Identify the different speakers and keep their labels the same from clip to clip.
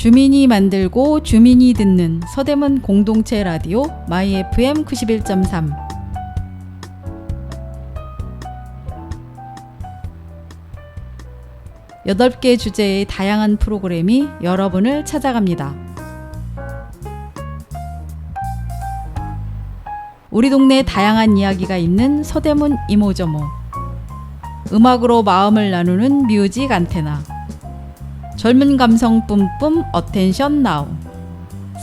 Speaker 1: 주민이 만들고 주민이 듣는 서대문 공동체 라디오 마이 FM 91.3. 여덟 개 주제의 다양한 프로그램이 여러분을 찾아갑니다. 우리 동네 다양한 이야기가 있는 서대문 이모저모. 음악으로 마음을 나누는 뮤직 안테나. 젊은 감성 뿜뿜 어텐션 나우.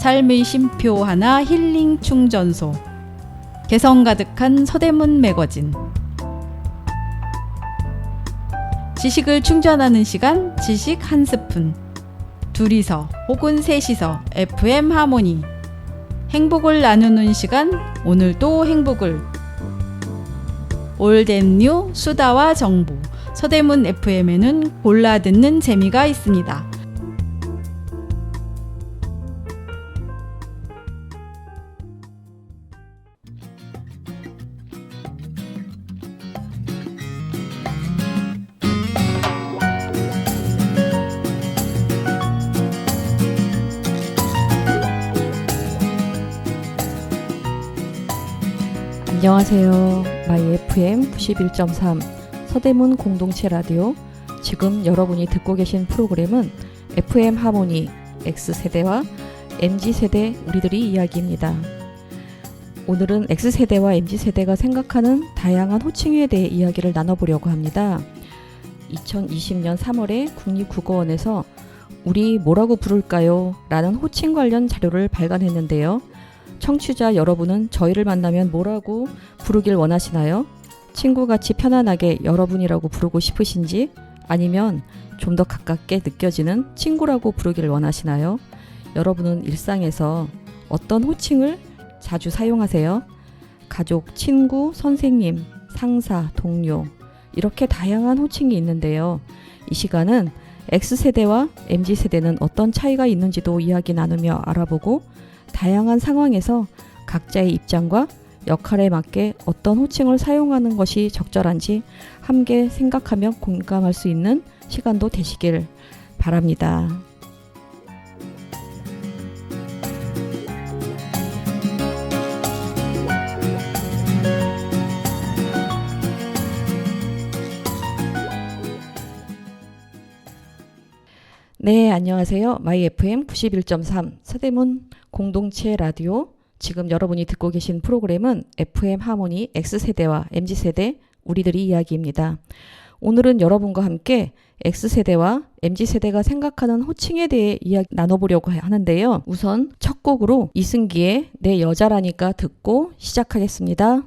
Speaker 1: 삶의 쉼표 하나 힐링 충전소. 개성 가득한 서대문 매거진. 지식을 충전하는 시간, 지식 한 스푼. 둘이서 혹은 셋이서 FM 하모니. 행복을 나누는 시간, 오늘도 행복을. 올댓뉴 수다와 정보. 서대문 FM에는 골라 듣는 재미가 있습니다.
Speaker 2: 안녕하세요. 마이 FM 91.3 서대문 공동체 라디오. 지금 여러분이 듣고 계신 프로그램은 FM 하모니 X세대와 MZ세대 우리들이 이야기입니다. 오늘은 X세대와 MZ세대가 생각하는 다양한 호칭에 대해 이야기를 나눠보려고 합니다. 2020년 3월에 국립국어원에서 우리 뭐라고 부를까요? 라는 호칭 관련 자료를 발간했는데요. 청취자 여러분은 저희를 만나면 뭐라고 부르길 원하시나요? 친구같이 편안하게 여러분이라고 부르고 싶으신지, 아니면 좀 더 가깝게 느껴지는 친구라고 부르길 원하시나요? 여러분은 일상에서 어떤 호칭을 자주 사용하세요? 가족, 친구, 선생님, 상사, 동료, 이렇게 다양한 호칭이 있는데요. 이 시간은 X세대와 MZ세대는 어떤 차이가 있는지도 이야기 나누며 알아보고, 다양한 상황에서 각자의 입장과 역할에 맞게 어떤 호칭을 사용하는 것이 적절한지 함께 생각하며 공감할 수 있는 시간도 되시길 바랍니다. 네, 안녕하세요. 마이 FM 91.3 서대문 공동체 라디오. 지금 여러분이 듣고 계신 프로그램은 FM 하모니 X세대와 MZ세대 우리들이 이야기입니다. 오늘은 여러분과 함께 X세대와 MZ세대가 생각하는 호칭에 대해 이야기 나눠보려고 하는데요. 우선 첫 곡으로 이승기의 내 여자라니까 듣고 시작하겠습니다.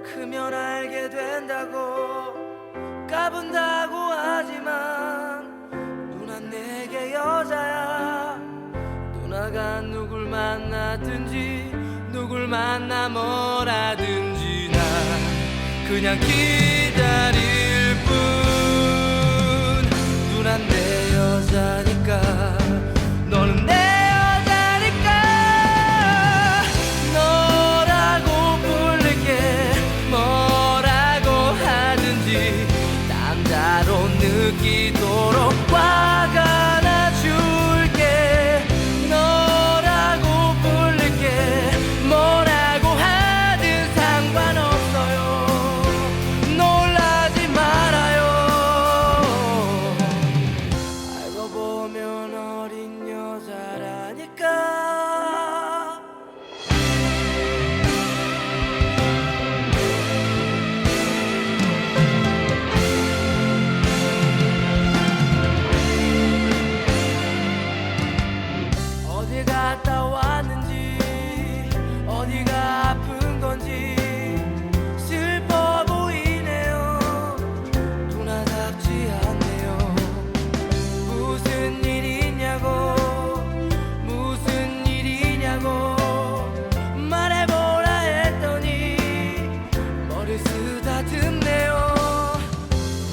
Speaker 3: 크면 알게 된다고 까분다고 하지만 누난 내게 여자야. 누나가 누굴 만나든지 누굴 만나 뭐라든지 난 그냥 기다릴 뿐. 누난 내 여자니까 너는 내 느끼도록 화가 나줄게. 너라고 부를게. 뭐라고 하든 상관없어요. 놀라지 쓰다듬네요.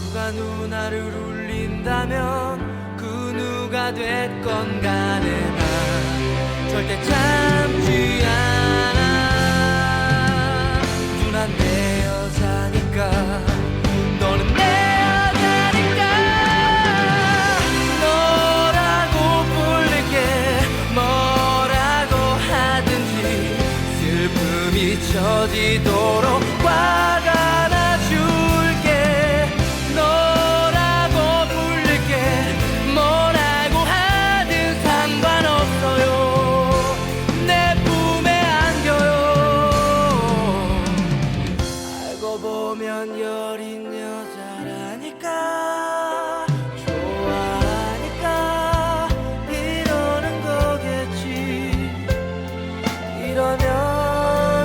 Speaker 3: 누가 누나를 울린다면 그 누가 됐건 간에 난 절대 참지 않아. 누나 내 여자니까 너는 내 여자니까 너라고 부를게. 뭐라고 하든지 슬픔이 처지도록 화가 나줄게. 너라고 부를게. 뭐라고 하든 상관없어요. 내 품에 안겨요. 알고 보면 여린 여자라니까. 좋아하니까 이러는 거겠지. 이러면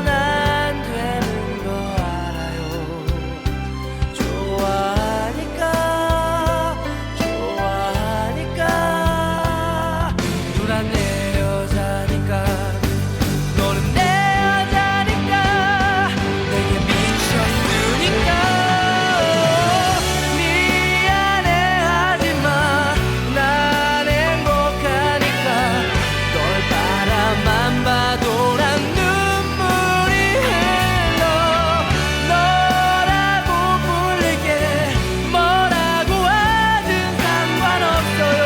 Speaker 3: 안 되는 거 알아요. 좋아하니까 좋아하니까 누나 내 여자니까 너는 내 여자니까 내게 미쳤으니까. 미안해하지마. 난 행복하니까. 널 바라만 봐도 난 눈물이 흘러. 너라고 부를게. 뭐라고 하든 상관없어요.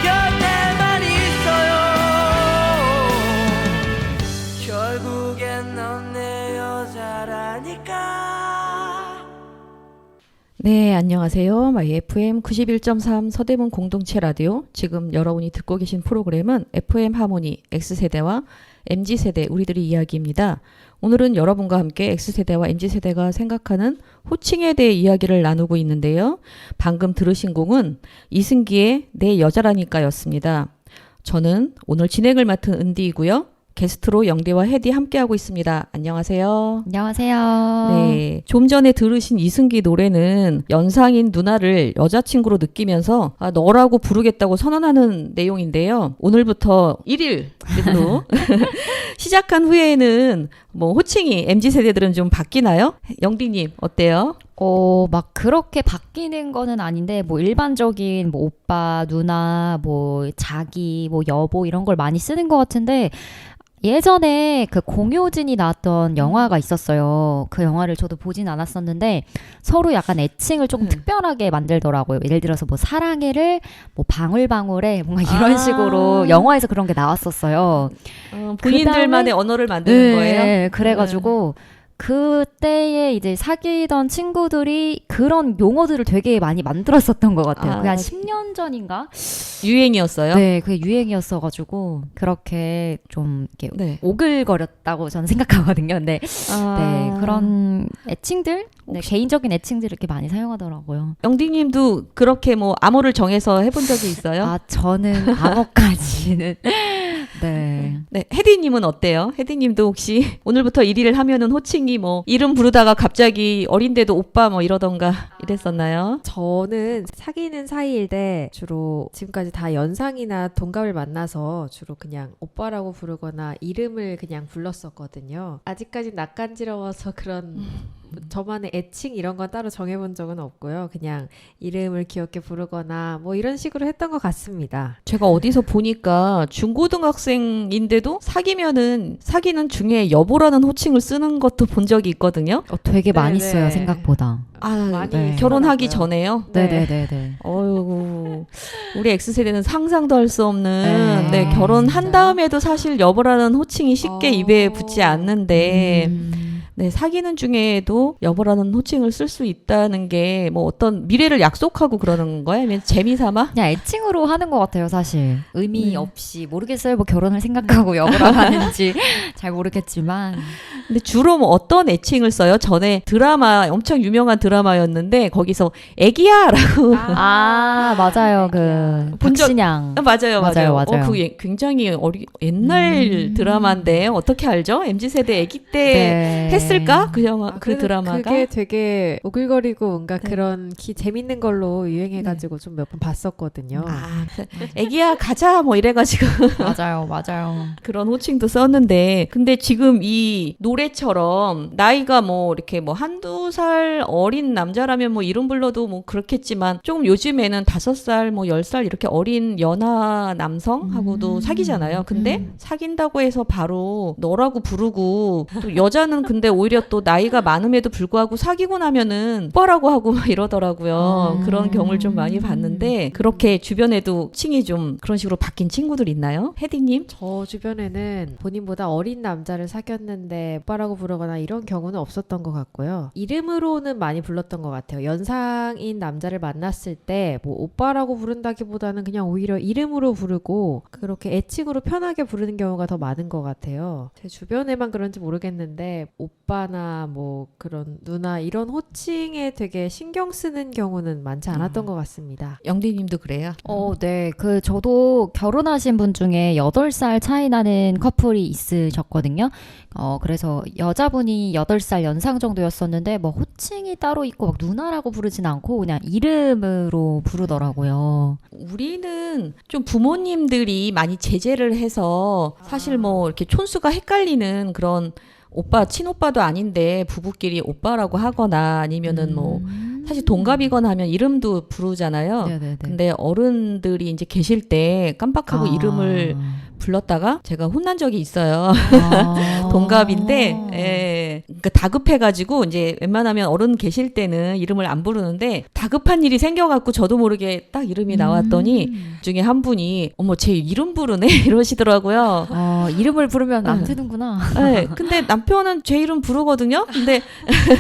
Speaker 3: 곁에만 있어요. 결국엔 넌 내 여자라니까.
Speaker 2: 네, 안녕하세요. 마이 FM 91.3 서대문 공동체 라디오. 지금 여러분이 듣고 계신 프로그램은 FM 하모니 X세대와 MZ세대 우리들의 이야기입니다. 오늘은 여러분과 함께 X세대와 MZ세대가 생각하는 호칭에 대해 이야기를 나누고 있는데요. 방금 들으신 곡은 이승기의 내 여자라니까 였습니다. 저는 오늘 진행을 맡은 은디이고요. 게스트로 영대와 헤디 함께하고 있습니다. 안녕하세요.
Speaker 1: 안녕하세요.
Speaker 2: 네, 좀 전에 들으신 이승기 노래는 연상인 누나를 여자친구로 느끼면서 너라고 부르겠다고 선언하는 내용인데요. 오늘부터 1일로 시작한 후에는 뭐 호칭이 MZ세대들은 좀 바뀌나요? 영디님 어때요?
Speaker 4: 막 그렇게 바뀌는 거는 아닌데, 뭐 일반적인 뭐 오빠, 누나, 뭐 자기, 뭐 여보 이런 걸 많이 쓰는 것 같은데, 예전에 그 공효진이 나왔던 영화가 있었어요. 그 영화를 저도 보진 않았었는데 서로 약간 애칭을 조금 특별하게 만들더라고요. 예를 들어서 뭐 사랑해를 뭐 방울방울해 뭔가 이런 식으로 영화에서 그런 게 나왔었어요.
Speaker 2: 본인들만의 언어를 만드는 거예요?
Speaker 4: 네, 그래가지고 그때에 이제 사귀던 친구들이 그런 용어들을 되게 많이 만들었었던 것 같아요. 그게 한 10년 전인가?
Speaker 2: 유행이었어요?
Speaker 4: 네, 그게 유행이었어가지고 그렇게 좀 이렇게
Speaker 2: 네.
Speaker 4: 오글거렸다고 저는 생각하거든요. 근데 네, 그런 애칭들, 네, 개인적인 애칭들 이렇게 많이 사용하더라고요.
Speaker 2: 영디님도 그렇게 뭐 암호를 정해서 해본 적이 있어요?
Speaker 4: 아, 저는 암호까지는 네.
Speaker 2: 네, 혜디님은 어때요? 혜디님도 혹시 오늘부터 1위를 하면은 호칭이 뭐 이름 부르다가 갑자기 어린데도 오빠 뭐 이러던가 이랬었나요?
Speaker 5: 저는 사귀는 사이일 때 주로 지금까지 다 연상이나 동갑을 만나서 주로 그냥 오빠라고 부르거나 이름을 그냥 불렀었거든요. 아직까지 낯간지러워서 그런 저만의 애칭 이런 건 따로 정해본 적은 없고요. 그냥 이름을 귀엽게 부르거나 뭐 이런 식으로 했던 것 같습니다.
Speaker 2: 제가 어디서 보니까 중고등학생인데도 사귀는 중에 여보라는 호칭을 쓰는 것도 본 적이 있거든요.
Speaker 4: 되게 많이
Speaker 5: 네네.
Speaker 4: 써요, 생각보다.
Speaker 5: 많이
Speaker 4: 네.
Speaker 2: 결혼하기
Speaker 5: 쓰더라고요.
Speaker 2: 전에요?
Speaker 4: 네네네네.
Speaker 2: 어휴, 우리 X세대는 상상도 할 수 없는,
Speaker 4: 네.
Speaker 2: 결혼한
Speaker 5: 진짜요?
Speaker 2: 다음에도 사실 여보라는 호칭이 쉽게 입에 붙지 않는데, 네, 사귀는 중에도 여보라는 호칭을 쓸 수 있다는 게 뭐 어떤 미래를 약속하고 그러는 거야? 아니면 재미삼아?
Speaker 4: 그냥 애칭으로 하는 것 같아요, 사실. 의미
Speaker 2: 네.
Speaker 4: 없이. 모르겠어요. 뭐 결혼을 생각하고 여보라고 하는지 잘 모르겠지만.
Speaker 2: 근데 주로 뭐 어떤 애칭을 써요? 전에 드라마, 엄청 유명한 드라마였는데, 거기서 애기야라고.
Speaker 4: 맞아요. 그,
Speaker 2: 본 적-
Speaker 4: 박신양.
Speaker 2: 맞아요.
Speaker 4: 맞아요.
Speaker 2: 굉장히 옛날 드라마인데, 어떻게 알죠? MZ세대 애기 때
Speaker 4: 네.
Speaker 2: 했을까? 그 영화, 그
Speaker 5: 그래도
Speaker 2: 드라마가.
Speaker 5: 그게 되게 오글거리고 뭔가
Speaker 2: 네.
Speaker 5: 그런 재밌는 걸로 유행해가지고 좀 몇 번 봤었거든요.
Speaker 2: 아, 애기야 가자 뭐 이래가지고
Speaker 4: 맞아요, 맞아요.
Speaker 2: 그런 호칭도 썼는데, 근데 지금 이 노래처럼 나이가 뭐 이렇게 뭐 한두 살 어린 남자라면 뭐 이름 불러도 뭐 그렇겠지만, 조금 요즘에는 5살 뭐 10살 이렇게 어린 연하 남성하고도 사귀잖아요. 근데 사귄다고 해서 바로 너라고 부르고, 또 여자는 근데 오히려 또 나이가 많음에도 불구하고 사귀고 나면은 오빠라고 하고 막 이러더라고요. 그런 경우를 좀 많이 봤는데, 그렇게 주변에도 칭이 좀 그런 식으로 바뀐 친구들 있나요? 헤디님?
Speaker 5: 저 주변에는 본인보다 어린 남자를 사귀었는데 오빠라고 부르거나 이런 경우는 없었던 것 같고요. 이름으로는 많이 불렀던 것 같아요. 연상인 남자를 만났을 때 뭐 오빠라고 부른다기보다는 그냥 오히려 이름으로 부르고 그렇게 애칭으로 편하게 부르는 경우가 더 많은 것 같아요. 제 주변에만 그런지 모르겠는데 오빠나 뭐 그런 누나 이런 호칭에 되게 신경 쓰는 경우는 많지 않았던 것 같습니다.
Speaker 2: 영디님도 그래요?
Speaker 4: 네. 저도 결혼하신 분 중에 8살 차이 나는 커플이 있으셨거든요. 그래서 여자분이 8살 연상 정도였었는데, 뭐 호칭이 따로 있고 막 누나라고 부르진 않고 그냥 이름으로 부르더라고요.
Speaker 2: 우리는 좀 부모님들이 많이 제재를 해서 사실 뭐 이렇게 촌수가 헷갈리는 그런, 오빠 친오빠도 아닌데 부부끼리 오빠라고 하거나 아니면은 뭐 사실 동갑이거나 하면 이름도 부르잖아요.
Speaker 4: 네네네.
Speaker 2: 근데 어른들이 이제 계실 때 깜빡하고 이름을 불렀다가 제가 혼난 적이 있어요. 동갑인데, 예. 그러니까 다급해가지고 이제 웬만하면 어른 계실 때는 이름을 안 부르는데, 다급한 일이 생겨갖고 저도 모르게 딱 이름이 나왔더니 중에 한 분이 어머 제 이름 부르네 이러시더라고요.
Speaker 4: 이름을 부르면 안 되는구나.
Speaker 2: 네, 근데 남편은 제 이름 부르거든요. 근데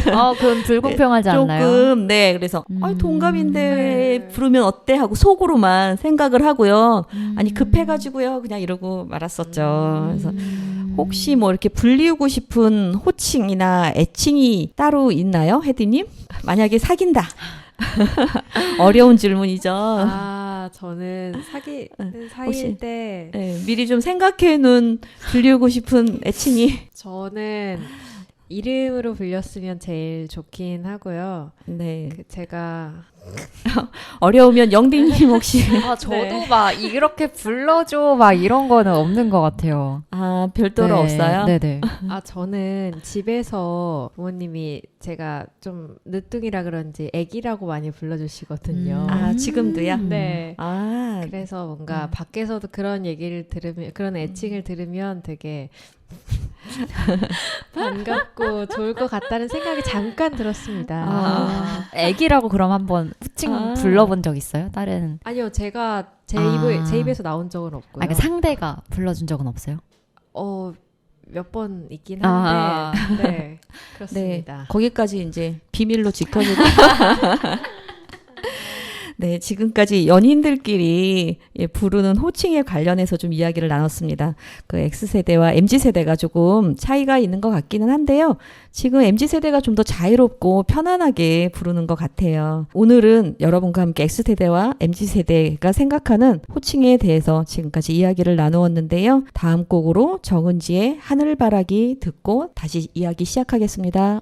Speaker 4: 그럼 불공평하지 않나요?
Speaker 2: 조금, 네, 그래서 동갑인데 부르면 어때 하고 속으로만 생각을 하고요. 아니 급해가지고요 그냥 이러고 말았었죠. 그래서 혹시 뭐 이렇게 불리우고 싶은 호칭이나 애칭이 따로 있나요, 헤디님? 만약에 사귄다. 어려운 질문이죠.
Speaker 5: 저는 사귀는 사이일
Speaker 2: 혹시,
Speaker 5: 때
Speaker 2: 네, 미리 좀 생각해놓은 불리우고 싶은 애칭이.
Speaker 5: 저는 이름으로 불렸으면 제일 좋긴 하고요.
Speaker 2: 네.
Speaker 5: 제가
Speaker 2: 어려우면 영디님 혹시.
Speaker 4: 저도
Speaker 5: 네.
Speaker 4: 막 이렇게 불러줘 막 이런 거는 없는 것 같아요.
Speaker 2: 별도로
Speaker 4: 네.
Speaker 2: 없어요?
Speaker 4: 네네.
Speaker 5: 저는 집에서 부모님이 제가 좀 늦둥이라 그런지 애기라고 많이 불러주시거든요.
Speaker 2: 지금도요?
Speaker 5: 네.
Speaker 2: 아,
Speaker 5: 그래서 뭔가 밖에서도 그런 얘기를 들으면, 그런 애칭을 들으면 되게 반갑고 좋을 것 같다는 생각이 잠깐 들었습니다.
Speaker 4: 애기라고 그럼 한번 호칭 불러본 적 있어요? 다른
Speaker 5: 아니요, 제가 제 입에서 나온 적은 없고요.
Speaker 4: 그러니까 상대가 불러준 적은 없어요?
Speaker 5: 몇 번 있긴 한데, 네, 그렇습니다.
Speaker 2: 네, 거기까지 이제 비밀로 지켜주고. 네, 지금까지 연인들끼리 부르는 호칭에 관련해서 좀 이야기를 나눴습니다. 그 X세대와 MZ세대가 조금 차이가 있는 것 같기는 한데요. 지금 MZ세대가 좀 더 자유롭고 편안하게 부르는 것 같아요. 오늘은 여러분과 함께 X세대와 MZ세대가 생각하는 호칭에 대해서 지금까지 이야기를 나누었는데요. 다음 곡으로 정은지의 하늘바라기 듣고 다시 이야기 시작하겠습니다.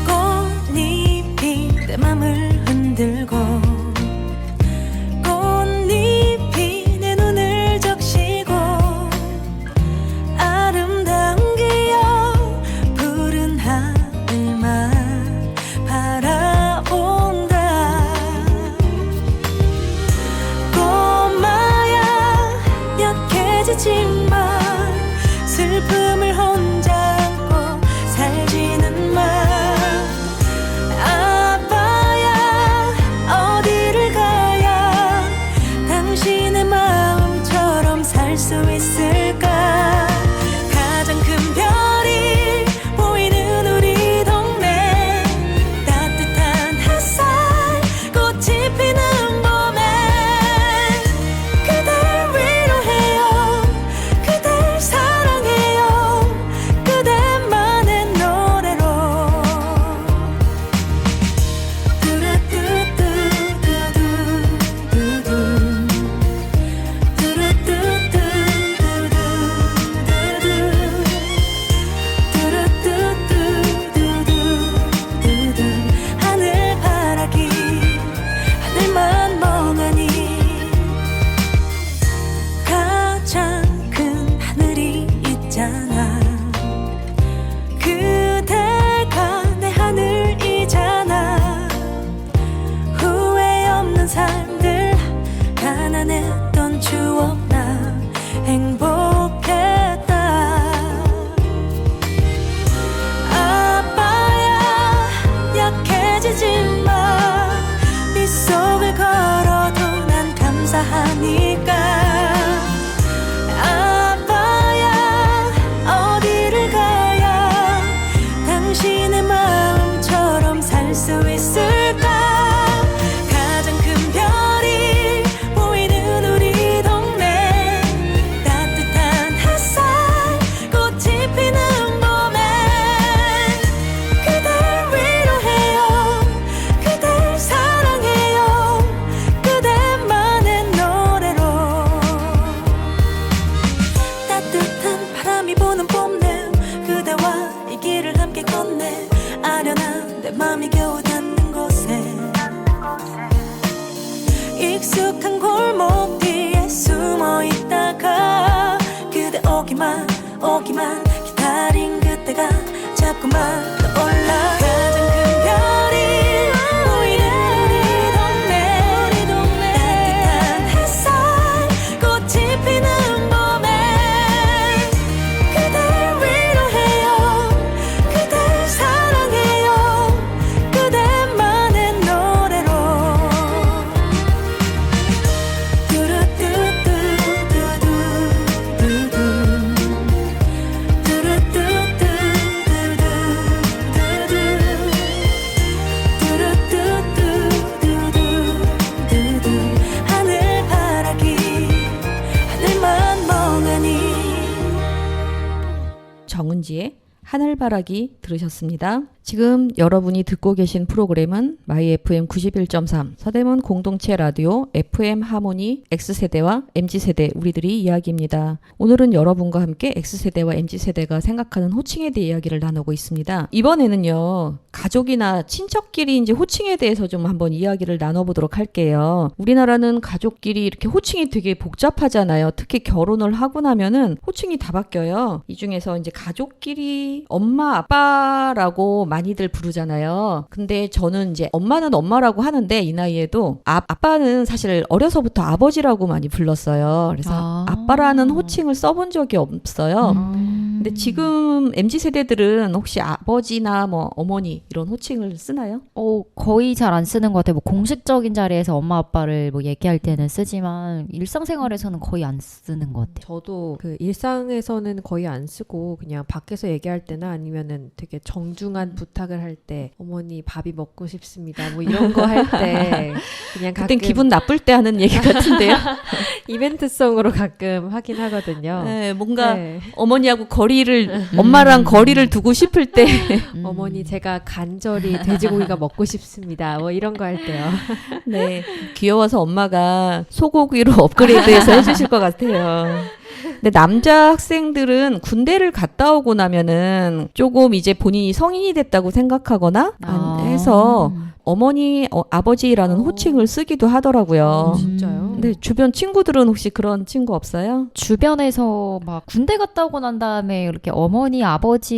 Speaker 6: 꽃잎이 내 맘을 흔들고 꽃잎이 내 눈을 적시고 아름다운 기억 푸른 하늘만 바라본다. 꼬마야 약해지지만 슬픔을 혼자 안고 살지는 마. 아빠야 어디를 가야 당신의 마음처럼 살 수 있을까. 가장 큰 별이 보이는 우리 동네 따뜻한 햇살 꽃이 피는 봄에 그댈 위로해요. 그댈 보냈던 추억 나 행복했다. 아빠야 약해지지 마. 빗속을 걸어도 난 감사하니까. 아빠야 어디를 가야 당신의 마음처럼 살 수 있을까. 가장 큰 별이 보이는 우리 동네. 따뜻한 햇살 꽃이 피는 봄에 그댈 위로해요. 그댈 사랑해요. 그대만의 노래로. 따뜻한 바람이 부는 봄내. 그대와 이 길을 함께 걷네. 아련한 내 맘이 겨우 닿는 곳에 익숙한 골목 뒤에 숨어 있다가 그대 오기만 기다린 그때가 자꾸만 떠올라. 가장 큰 별이 보이는 우리 동네. 따뜻한 햇살 꽃이 피는 봄에 그댈 위로해요. 그댈 사랑해요. 그대만의 노래로. 하늘바라기 하늘만 멍하니.
Speaker 2: 정은지의 하늘바라기 들으셨습니다. 지금 여러분이 듣고 계신 프로그램은 마이 FM 91.3 서대문 공동체 라디오 FM 하모니 X세대와 MZ세대 우리들이 이야기입니다. 오늘은 여러분과 함께 X세대와 MZ세대가 생각하는 호칭에 대해 이야기를 나누고 있습니다. 이번에는요, 가족이나 친척끼리 이제 호칭에 대해서 좀 한번 이야기를 나눠보도록 할게요. 우리나라는 가족끼리 이렇게 호칭이 되게 복잡하잖아요. 특히 결혼을 하고 나면은 호칭이 다 바뀌어요. 이 중에서 이제 가족끼리 엄마, 아빠라고 많이들 부르잖아요. 근데 저는 이제 엄마는 엄마라고 하는데 이 나이에도 아빠는 사실 어려서부터 아버지라고 많이 불렀어요. 그래서 아빠라는 호칭을 써본 적이 없어요. 근데 지금 MZ세대들은 혹시 아버지나 뭐 어머니 이런 호칭을 쓰나요?
Speaker 4: 거의 잘 안 쓰는 것 같아요. 뭐 공식적인 자리에서 엄마 아빠를 뭐 얘기할 때는 쓰지만 일상생활에서는 거의 안 쓰는 것 같아요.
Speaker 5: 저도 그 일상에서는 거의 안 쓰고 그냥 밖에서 얘기할 때나 아니면은 되게 정중한 부탁을 할 때 어머니 밥이 먹고 싶습니다. 뭐 이런 거 할 때 그냥 가끔
Speaker 2: 그땐 기분 나쁠 때 하는 얘기 같은데요.
Speaker 5: 이벤트성으로 가끔 하긴 하거든요.
Speaker 2: 네, 뭔가
Speaker 5: 네.
Speaker 2: 어머니하고 엄마랑 거리를 두고 싶을 때
Speaker 5: 어머니 제가 간절히 돼지고기가 먹고 싶습니다. 뭐 이런 거 할 때요.
Speaker 2: 네, 귀여워서 엄마가 소고기로 업그레이드해서 해주실 것 같아요. 근데 남자 학생들은 군대를 갔다 오고 나면은 조금 이제 본인이 성인이 됐다고 생각하거나 해서 어머니, 아버지라는 호칭을 쓰기도 하더라고요.
Speaker 5: 진짜요?
Speaker 2: 근데 주변 친구들은 혹시 그런 친구 없어요?
Speaker 4: 주변에서 막 군대 갔다 오고 난 다음에 이렇게 어머니, 아버지를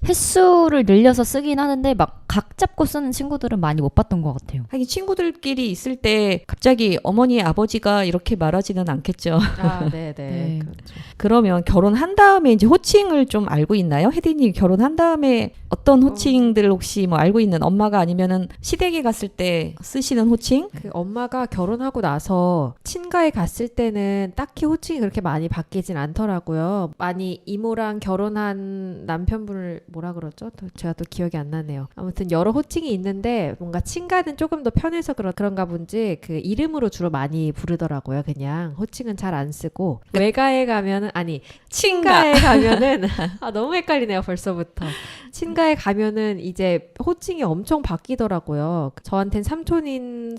Speaker 4: 횟수를 늘려서 쓰긴 하는데 막 각 잡고 쓰는 친구들은 많이 못 봤던 것 같아요.
Speaker 2: 하긴 친구들끼리 있을 때 갑자기 어머니, 아버지가 이렇게 말하지는 않겠죠.
Speaker 5: 아, 네, 네. 그렇죠.
Speaker 2: 그러면 결혼한 다음에 이제 호칭을 좀 알고 있나요? 혜디님 결혼한 다음에 어떤 호칭들 혹시 뭐 알고 있는 엄마가 아니면은 시댁에 갔을 때 쓰시는 호칭?
Speaker 5: 그 엄마가 결혼하고 나서 친가에 갔을 때는 딱히 호칭이 그렇게 많이 바뀌진 않더라고요. 많이 이모랑 결혼한 남편분을 뭐라 그러죠? 제가 또 기억이 안 나네요. 아무튼 여러 호칭이 있는데 뭔가 친가는 조금 더 편해서 그런가 본지 그 이름으로 주로 많이 부르더라고요. 그냥 호칭은 잘 안 쓰고 외가에 가면은 친가에 가면은 너무 헷갈리네요. 벌써부터. 친가에 가면은 이제 호칭이 엄청 바뀌더라고요. 저한텐 삼촌인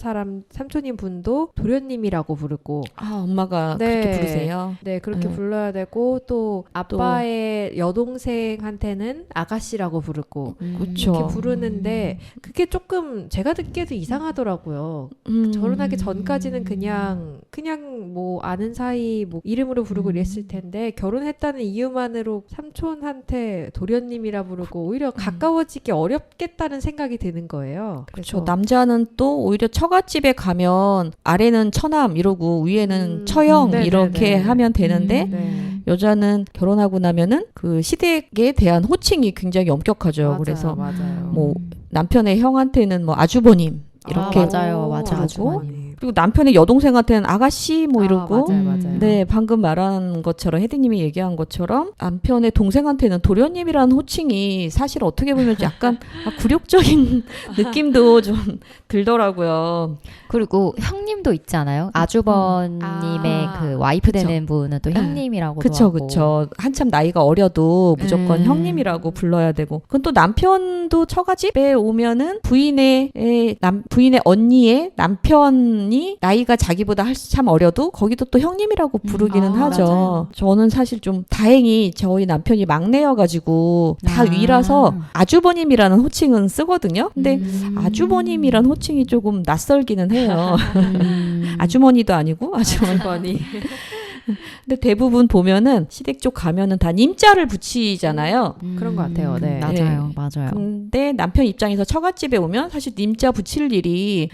Speaker 5: 분도 도련님이라고 부르고.
Speaker 2: 엄마가
Speaker 5: 네.
Speaker 2: 그렇게 부르세요?
Speaker 5: 네, 그렇게 불러야 되고 또 아빠의 여동생한테는 아가씨라고 부르고.
Speaker 2: 그렇죠.
Speaker 5: 이렇게 부르는데 그게 조금 제가 듣기에도 이상하더라고요. 결혼하기 전까지는 그냥 뭐 아는 사이 뭐 이름으로 부르고 이랬을 텐데 결혼했다는 이유만으로 삼촌한테 도련님이라 부르고 오히려 가까워지기 어렵겠다는 생각이 드는 거예요.
Speaker 2: 그렇죠. 남자는 또 오히려 처갓집에 가면 아래는 처남 이러고 위에는 처형
Speaker 5: 네네네.
Speaker 2: 이렇게 하면 되는데
Speaker 5: 네.
Speaker 2: 여자는 결혼하고 나면은 그 시댁에 대한 호칭이 굉장히 엄격하죠.
Speaker 5: 맞아요,
Speaker 2: 그래서
Speaker 5: 맞아요.
Speaker 2: 뭐 남편의 형한테는 뭐 아주버님 이렇게
Speaker 4: 맞아요, 맞아요.
Speaker 2: 부르고
Speaker 5: 아주버님.
Speaker 2: 그리고 남편의 여동생한테는 아가씨 뭐 이러고
Speaker 5: 맞아요, 맞아요.
Speaker 2: 네, 방금 말한 것처럼 혜디님이 얘기한 것처럼 남편의 동생한테는 도련님이라는 호칭이 사실 어떻게 보면 약간 굴욕적인 느낌도 좀 들더라고요.
Speaker 4: 그리고 형님도 있잖아요. 아주버님의
Speaker 5: 아,
Speaker 4: 그 와이프
Speaker 2: 그쵸.
Speaker 4: 되는 분은 또 형님이라고도
Speaker 2: 그쵸,
Speaker 4: 하고.
Speaker 2: 그쵸. 한참 나이가 어려도 무조건 형님이라고 불러야 되고. 그건 또 남편도 처가집에 오면은 부인의 언니의 남편이 나이가 자기보다 한참 어려도 거기도 또 형님이라고 부르기는 하죠.
Speaker 5: 맞아요.
Speaker 2: 저는 사실 좀 다행히 저희 남편이 막내여가지고 다
Speaker 4: 아.
Speaker 2: 위라서 아주버님이라는 호칭은 쓰거든요. 근데 아주버님이란 호칭이 조금 낯설기는 해요. 아주머니도 아니고 아주머니. 근데 대부분 보면은 시댁 쪽 가면은 다 님자를 붙이잖아요.
Speaker 5: 그런 것 같아요. 네.
Speaker 4: 맞아요, 맞아요.
Speaker 2: 근데 남편 입장에서 처갓집에 오면 사실 님자 붙일 일이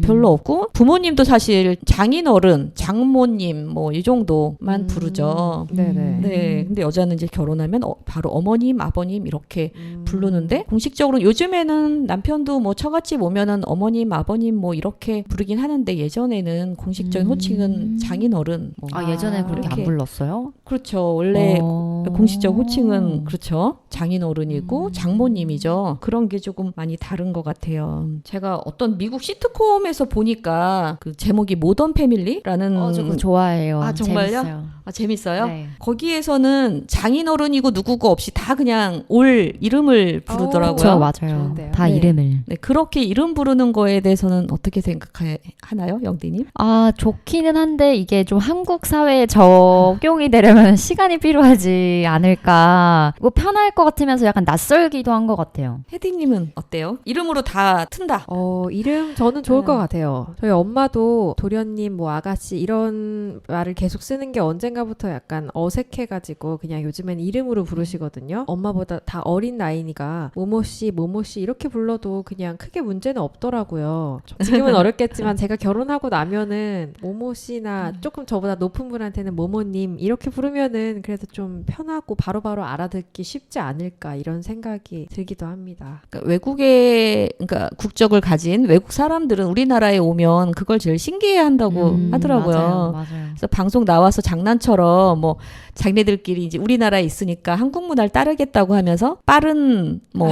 Speaker 2: 별로 없고 부모님도 사실 장인어른, 장모님 뭐 이 정도만 부르죠.
Speaker 5: 네네.
Speaker 2: 네, 근데 여자는 이제 결혼하면 바로 어머님, 아버님 이렇게 부르는데 공식적으로 요즘에는 남편도 뭐 처갓집 오면은 어머님, 아버님 뭐 이렇게 부르긴 하는데 예전에는 공식적인 호칭은 장인어른. 뭐.
Speaker 4: 아, 예전에 그렇게
Speaker 2: 이렇게.
Speaker 4: 안 불렀어요?
Speaker 2: 그렇죠. 원래 공식적 호칭은
Speaker 4: 오.
Speaker 2: 그렇죠. 장인어른이고 장모님이죠. 그런 게 조금 많이 다른 것 같아요. 제가 어떤 미국 시트콤에서 보니까 그 제목이 모던 패밀리라는
Speaker 4: 저 그거 좋아해요.
Speaker 2: 아, 정말요?
Speaker 4: 재밌어요.
Speaker 2: 재밌어요?
Speaker 4: 네.
Speaker 2: 거기에서는 장인어른이고 누구고 없이 다 그냥 올 이름을 부르더라고요.
Speaker 4: 그쵸, 맞아요.
Speaker 5: 좋은데요.
Speaker 4: 다
Speaker 2: 네.
Speaker 4: 이름을.
Speaker 2: 네, 그렇게 이름 부르는 거에 대해서는 어떻게 생각하나요, 영디님?
Speaker 4: 아, 좋기는 한데 이게 좀 한국 사회에 적용이 되려면 시간이 필요하지 않을까. 뭐 편할 것 같으면서 약간 낯설기도 한 것 같아요.
Speaker 2: 혜디님은 어때요? 이름으로 다 튼다.
Speaker 5: 이름 저는 좋을
Speaker 2: 네.
Speaker 5: 것 같아요. 저희 엄마도 도련님, 뭐 아가씨 이런 말을 계속 쓰는 게 언젠가부터 약간 어색해가지고 그냥 요즘엔 이름으로 부르시거든요. 엄마보다 다 어린 나이니까 모모씨, 모모씨 이렇게 불러도 그냥 크게 문제는 없더라고요. 지금은 어렵겠지만 제가 결혼하고 나면은 모모씨나 조금 저보다 높은 분한테는 모모님 이렇게 부르면은 그래도 좀 편하고 바로바로 알아듣기 쉽지 않을까 이런 생각이 들기도 합니다.
Speaker 2: 그러니까 외국의 그러니까 국적을 가진 외국 사람들은 우리나라에 오면 그걸 제일 신기해한다고 하더라고요.
Speaker 4: 맞아요.
Speaker 2: 그래서 방송 나와서 장난처럼 뭐 자기네들끼리 이제 우리나라에 있으니까 한국 문화를 따르겠다고 하면서 빠른 뭐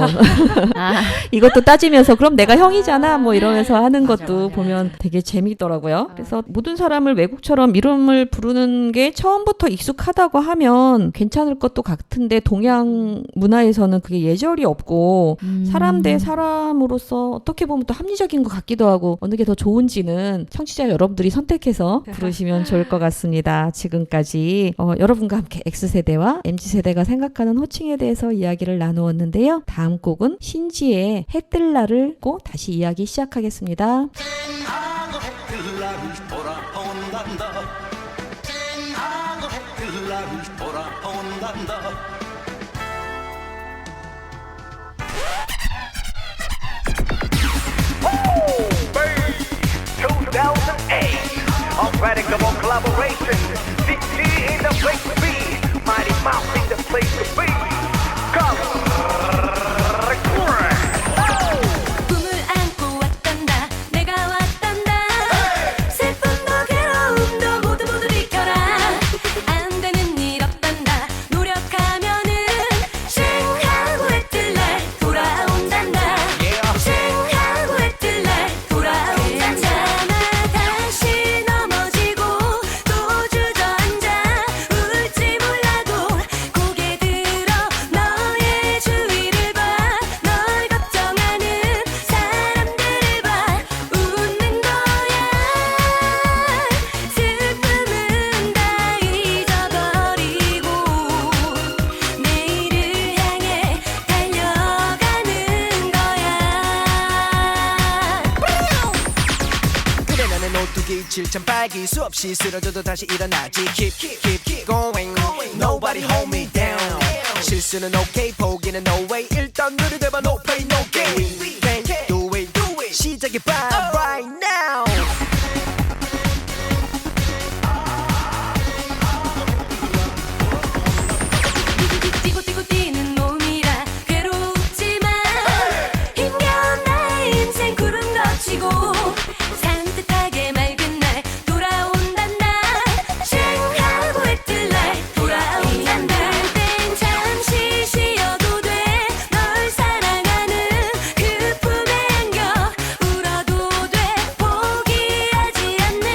Speaker 2: 이것도 따지면서 그럼 내가 형이잖아 뭐 이러면서 하는 것도 보면 되게 재미있더라고요. 그래서 모든 사람을 외국처럼 이름을 부르는 게 처음부터 익숙하다고 하면 괜찮을 것도 같은데 동양 문화에서는 그게 예절이 없고 사람 대 사람으로서 어떻게 보면 또 합리적인 것 같기도 하고 어느 게 더 좋은지는 청취자 여러분들이 선택해서 부르시면 좋을 것 같습니다. 지금까지 여러분과 함께 X세대와 MZ세대가 생각하는 호칭에 대해서 이야기를 나누었는데요. 다음 곡은 신지의 해 뜰 날을 고 다시 이야기 시작하겠습니다.
Speaker 7: Unpredictable collaboration. DG in the place to be. Mighty Mouse in the place to be. Come.
Speaker 6: 꿈을 안고 왔단다 내가 왔단다 슬픔도 괴로움도 모두 비켜라 안 되는 일 없단다 노력하면은 싱하고 해뜰 날 돌아온단다 싱하고 해뜰 날 돌아온단다 다시 넘어지고 또 주저앉아 울지 몰라도 고개 들어
Speaker 3: 난 오뚜기 7,8기 수없이 쓰러져도 다시 일어나지 keep going nobody hold me down 실수는 okay 포기는 no way 일단 누리대봐 no pain no gain Think, do it 시작해봐 right now
Speaker 6: 뛰고 뛰는 몸이라 괴롭지만 힘겨운 나의 인생 구름 덮치고 산뜻하게 맑은 날 돌아온단 날 쨍하고 해뜰 날 돌아온단 날땐 잠시 쉬어도 돼 널 사랑하는 그 품에 안겨 울어도 돼 포기하지 않는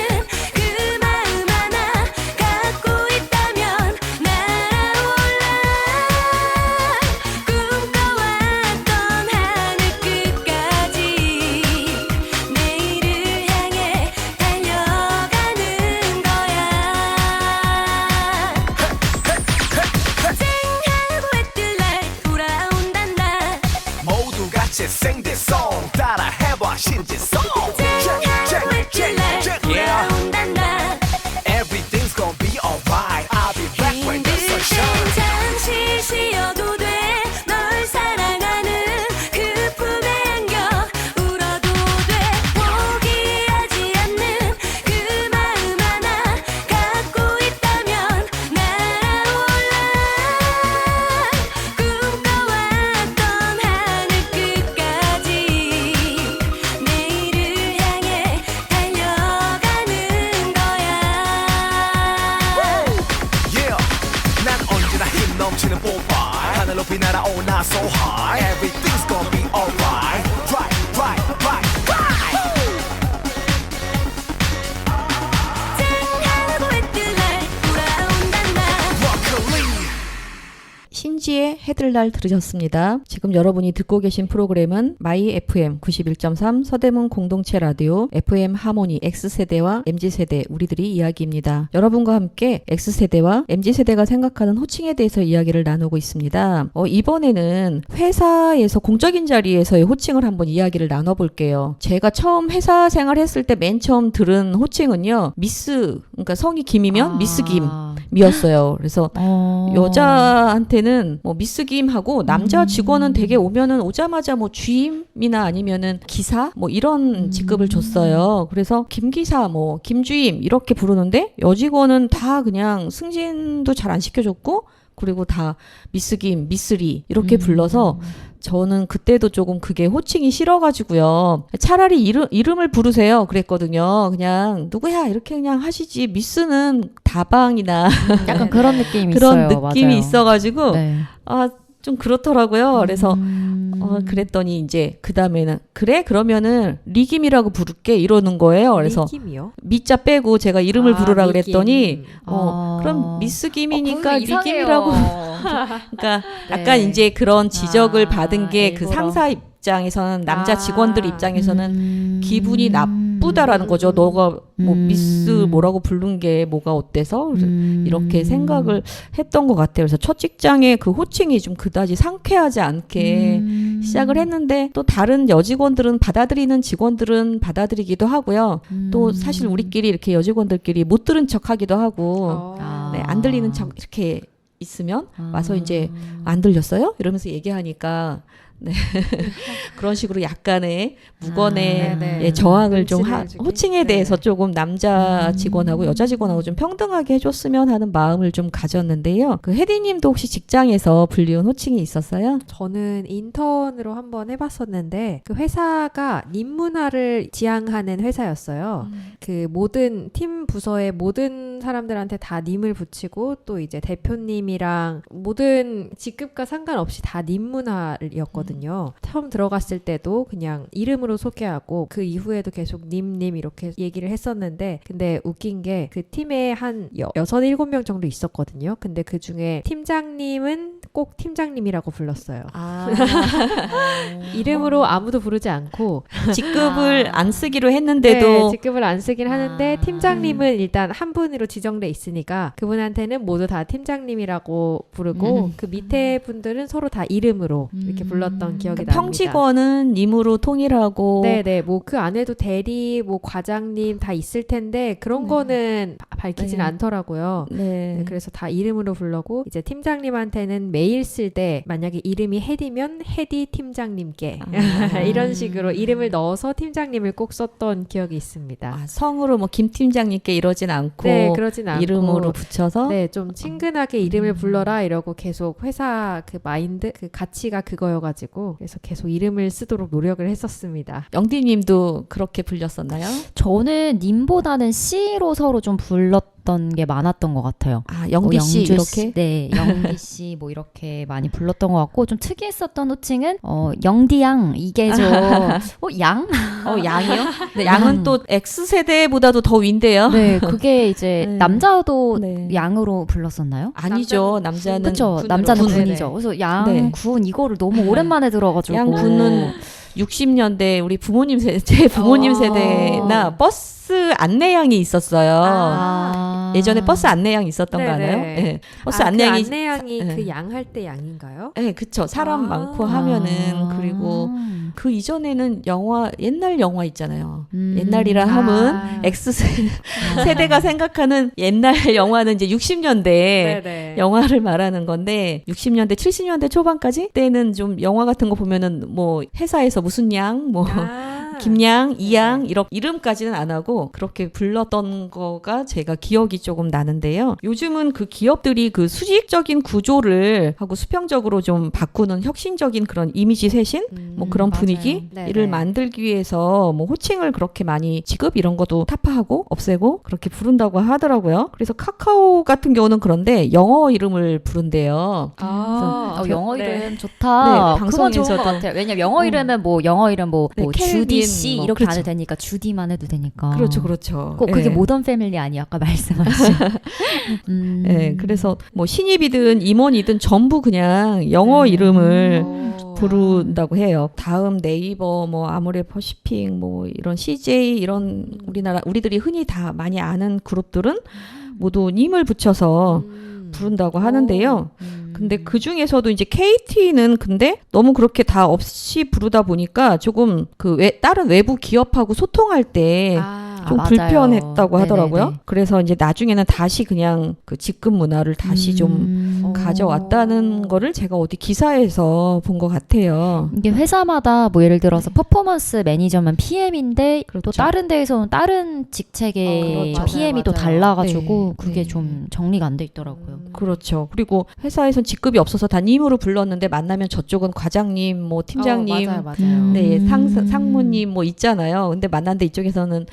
Speaker 6: 그 마음 하나 갖고 있다면 날아올라 꿈꿔왔던 하늘 끝까지 내일을 향해 달려가는 거야 쨍하고 해뜰 날 돌아온단 날
Speaker 3: 모두 같이 sing this song 따라 해봐 신지송
Speaker 6: 쨍하고 해뜰 날 돌아온단 날
Speaker 3: Everything's gonna be alright I'll be back when the sun shines
Speaker 6: 잠시 쉬어도 돼 널 사랑하는 그 품에 안겨 울어도 돼 포기하지 않는 그 마음 하나 갖고 있다면 날아올라 꿈꿔왔던 하늘 끝까지 내일을 향해 달려가는 거야
Speaker 3: Yeah 난 언제나 힘 넘치는 뽀빠 하늘 높이 날아오나 so high Everything's gonna be alright Right
Speaker 6: 쨍하고 해뜰 날 돌아온단 날
Speaker 3: Luckily
Speaker 2: 신지의 해들날 들으셨습니다. 지금 여러분이 듣고 계신 프로그램은 마이 FM 91.3 서대문 공동체 라디오 FM 하모니 X세대와 MZ세대 우리들이 이야기입니다. 여러분과 함께 X세대와 MZ세대가 생각하는 호칭에 대해서 이야기를 나누고 있습니다. 이번에는 회사에서 공적인 자리에서의 호칭을 한번 이야기를 나눠볼게요. 제가 처음 회사 생활했을 때 맨 처음 들은 호칭은요. 미스, 그러니까 성이 김이면 미스 김이었어요. 그래서 여자한테는 뭐 미스 김하고 남자 직원은 되게 오면은 오자마자 뭐 주임이나 아니면은 기사 뭐 이런 직급을 줬어요. 그래서 김기사 뭐 김주임 이렇게 부르는데 여직원은 다 그냥 승진도 잘 안 시켜줬고 그리고 다 미스 김, 미스리 이렇게 불러서 저는 그때도 조금 그게 호칭이 싫어가지고요. 차라리 이름을 부르세요 그랬거든요. 그냥 누구야 이렇게 그냥 하시지 미스는 다방이나
Speaker 4: 약간 그런 느낌이
Speaker 2: 그런
Speaker 4: 있어요.
Speaker 2: 느낌이
Speaker 4: 맞아요.
Speaker 2: 있어가지고
Speaker 4: 네.
Speaker 2: 좀 그렇더라고요. 그래서 그랬더니 이제 그 다음에는 그래 그러면은 리김이라고 부를게 이러는 거예요. 그래서
Speaker 5: 리김이요?
Speaker 2: 미자 빼고 제가 이름을 부르라
Speaker 5: 리김.
Speaker 2: 그랬더니
Speaker 4: 아.
Speaker 2: 그럼 미스 김이니까
Speaker 4: 그거 이상해요.
Speaker 2: 리김이라고 그러니까
Speaker 4: 네.
Speaker 2: 약간 이제 그런 지적을 받은 게 그
Speaker 4: 일부러.
Speaker 2: 상사 입장에서는 남자 직원들 입장에서는 기분이 나쁘다라는 거죠.
Speaker 4: 음.
Speaker 2: 너가 뭐 미스 뭐라고 부른 게 뭐가 어때서 이렇게 생각을 했던 것 같아요. 그래서 첫 직장에 그 호칭이 좀 그다지 상쾌하지 않게 시작을 했는데 또 다른 여직원들은 받아들이는 직원들은 받아들이기도 하고요. 또 사실 우리끼리 이렇게 여직원들끼리 못 들은 척 하기도 하고 네, 안 들리는 척 이렇게 있으면 와서 이제 안 들렸어요? 이러면서 얘기하니까 네. 그런 식으로 약간의 무건의
Speaker 5: 네네.
Speaker 2: 예, 저항을 좀
Speaker 5: 눈치를 주기?
Speaker 2: 호칭에
Speaker 5: 네.
Speaker 2: 대해서 조금 남자 직원하고 여자 직원하고 좀 평등하게 해줬으면 하는 마음을 좀 가졌는데요. 그 혜디님도 혹시 직장에서 불리운 호칭이 있었어요?
Speaker 5: 저는 인턴으로 한번 해봤었는데 그 회사가 님 문화를 지향하는 회사였어요. 그 모든 팀 부서의 모든 사람들한테 다 님을 붙이고 또 이제 대표님이랑 모든 직급과 상관없이 다 님 문화였거든요. 처음 들어갔을 때도 그냥 이름으로 소개하고 그 이후에도 계속 님 이렇게 얘기를 했었는데 근데 웃긴 게 그 팀에 한 6-7명 정도 있었거든요. 근데 그 중에 팀장님은 꼭 팀장님이라고 불렀어요. 이름으로 아무도 부르지 않고
Speaker 2: 직급을 안 쓰기로 했는데도
Speaker 5: 네, 직급을 안 쓰긴 하는데 팀장님은 일단 한 분으로 지정돼 있으니까 그분한테는 모두 다 팀장님이라고 부르고 그 밑에 분들은 서로 다 이름으로 이렇게 불렀던 불렀던 기억이 납니다.
Speaker 2: 평직원은 님으로 통일하고
Speaker 5: 네네, 뭐 그 안에도 대리, 뭐 과장님 다 있을 텐데 그런 거는 밝히진
Speaker 2: 네.
Speaker 5: 않더라고요.
Speaker 2: 네.
Speaker 5: 네, 그래서 다 이름으로 불러고 이제 팀장님한테는 메일 쓸 때 만약에 이름이 헤디면 헤디 팀장님께 이런 식으로 이름을 넣어서 팀장님을 꼭 썼던 기억이 있습니다.
Speaker 2: 아, 성으로 뭐 김 팀장님께 이러진 않고
Speaker 5: 네, 그러진 않고
Speaker 2: 이름으로 붙여서
Speaker 5: 네, 좀 친근하게 이름을 불러라 이러고 계속 회사 그 마인드, 그 가치가 그거여가지고 그래서 계속 이름을 쓰도록 노력을 했었습니다.
Speaker 2: 영디님도 그렇게 불렸었나요?
Speaker 4: 저는 님보다는 씨로 서로 좀 불렀던 게 많았던 것 같아요.
Speaker 2: 아, 영디 씨
Speaker 4: 영주
Speaker 2: 이렇게?
Speaker 4: 네, 영디 씨 뭐 이렇게 많이 불렀던 것 같고 좀 특이했었던 호칭은 영디양 이게 양?
Speaker 2: 양이요? 네, 양은 또 X세대보다도 더 윈데요.
Speaker 4: 네, 그게 이제
Speaker 2: 네.
Speaker 4: 남자도
Speaker 2: 네.
Speaker 4: 양으로 불렀었나요?
Speaker 2: 아니죠. 남자는
Speaker 4: 그렇죠.
Speaker 5: 군으로.
Speaker 4: 남자는
Speaker 5: 네네.
Speaker 4: 군이죠. 그래서 양,
Speaker 2: 네.
Speaker 4: 군 이거를 너무 오랜만에 들어가지고
Speaker 2: 양군은 60년대 우리 부모님 세대, 제 부모님
Speaker 5: 어.
Speaker 2: 세대나 버스 안내양이 있었어요.
Speaker 4: 아.
Speaker 2: 예전에 버스 안내양 있었던 거
Speaker 5: 네네.
Speaker 2: 알아요? 네. 버스
Speaker 5: 아,
Speaker 2: 안내양이
Speaker 5: 그 안내양이
Speaker 2: 네.
Speaker 5: 그 양 할 때 양인가요?
Speaker 2: 네, 그쵸. 사람
Speaker 5: 아.
Speaker 2: 많고 하면은 그리고 그 이전에는 옛날 영화 있잖아요. 옛날이라 함은 X세대가 생각하는 옛날 영화는 이제 60년대
Speaker 5: 네네.
Speaker 2: 영화를 말하는 건데 60년대 70년대 초반까지 때는 좀 영화 같은 거 보면은 뭐 회사에서 무슨 양 뭐 김양, 이양 이렇게 이름까지는 안 하고 그렇게 불렀던 거가 제가 기억이 조금 나는데요. 요즘은 그 기업들이 그 수직적인 구조를 하고 수평적으로 좀 바꾸는 혁신적인 그런 이미지 쇄신 뭐 그런
Speaker 5: 맞아요.
Speaker 2: 분위기를
Speaker 5: 네네.
Speaker 2: 만들기 위해서 뭐 호칭을 그렇게 많이 지급 이런 것도 타파하고 없애고 그렇게 부른다고 하더라고요. 그래서 카카오 같은 경우는 그런데 영어 이름을 부른대요.
Speaker 5: 아,
Speaker 4: 영어
Speaker 5: 네.
Speaker 4: 이름 좋다.
Speaker 2: 네,
Speaker 4: 그건 좋은
Speaker 2: 방송에서도.
Speaker 4: 것 같아요. 왜냐면 영어 이름은 뭐 영어 이름 뭐
Speaker 2: 네,
Speaker 4: 주디
Speaker 2: 켈빈
Speaker 4: 씨
Speaker 2: 뭐,
Speaker 4: 이렇게 안
Speaker 2: 그렇죠.
Speaker 4: 해도 되니까 주디만 해도 되니까.
Speaker 2: 그렇죠, 그렇죠.
Speaker 4: 그게
Speaker 2: 예.
Speaker 4: 모던 패밀리 아니에요? 아까 말씀하신.
Speaker 2: 네, 그래서 뭐 신입이든 임원이든 전부 그냥 영어 이름을 부른다고 해요. 다음 네이버, 뭐 아모레퍼시픽, 뭐 이런 CJ 이런 우리들이 흔히 다 많이 아는 그룹들은 모두 님을 붙여서 부른다고 하는데요. 근데 그 중에서도 이제 KT는 근데 너무 그렇게 다 없이 부르다 보니까 조금 그 다른 외부 기업하고 소통할 때 좀
Speaker 4: 맞아요.
Speaker 2: 불편했다고 하더라고요.
Speaker 4: 네네네.
Speaker 2: 그래서 이제 나중에는 다시 그냥 그 직급 문화를 다시 좀 가져왔다는 거를 제가 어디 기사에서 본 것 같아요.
Speaker 4: 이게 회사마다 뭐 예를 들어서 퍼포먼스 매니저면 PM인데 또
Speaker 2: 그렇죠.
Speaker 4: 다른 데에서는 다른 직책의
Speaker 5: 그렇죠.
Speaker 4: PM이 또
Speaker 5: 맞아요.
Speaker 4: 달라가지고
Speaker 2: 네.
Speaker 4: 그게
Speaker 2: 네.
Speaker 4: 좀 정리가 안 돼 있더라고요.
Speaker 2: 그렇죠. 그리고 회사에선 직급이 없어서 다 님으로 불렀는데 만나면 저쪽은 과장님, 뭐 팀장님,
Speaker 5: 맞아요.
Speaker 2: 네, 상무님 뭐 있잖아요. 근데 만났는데 이쪽에서는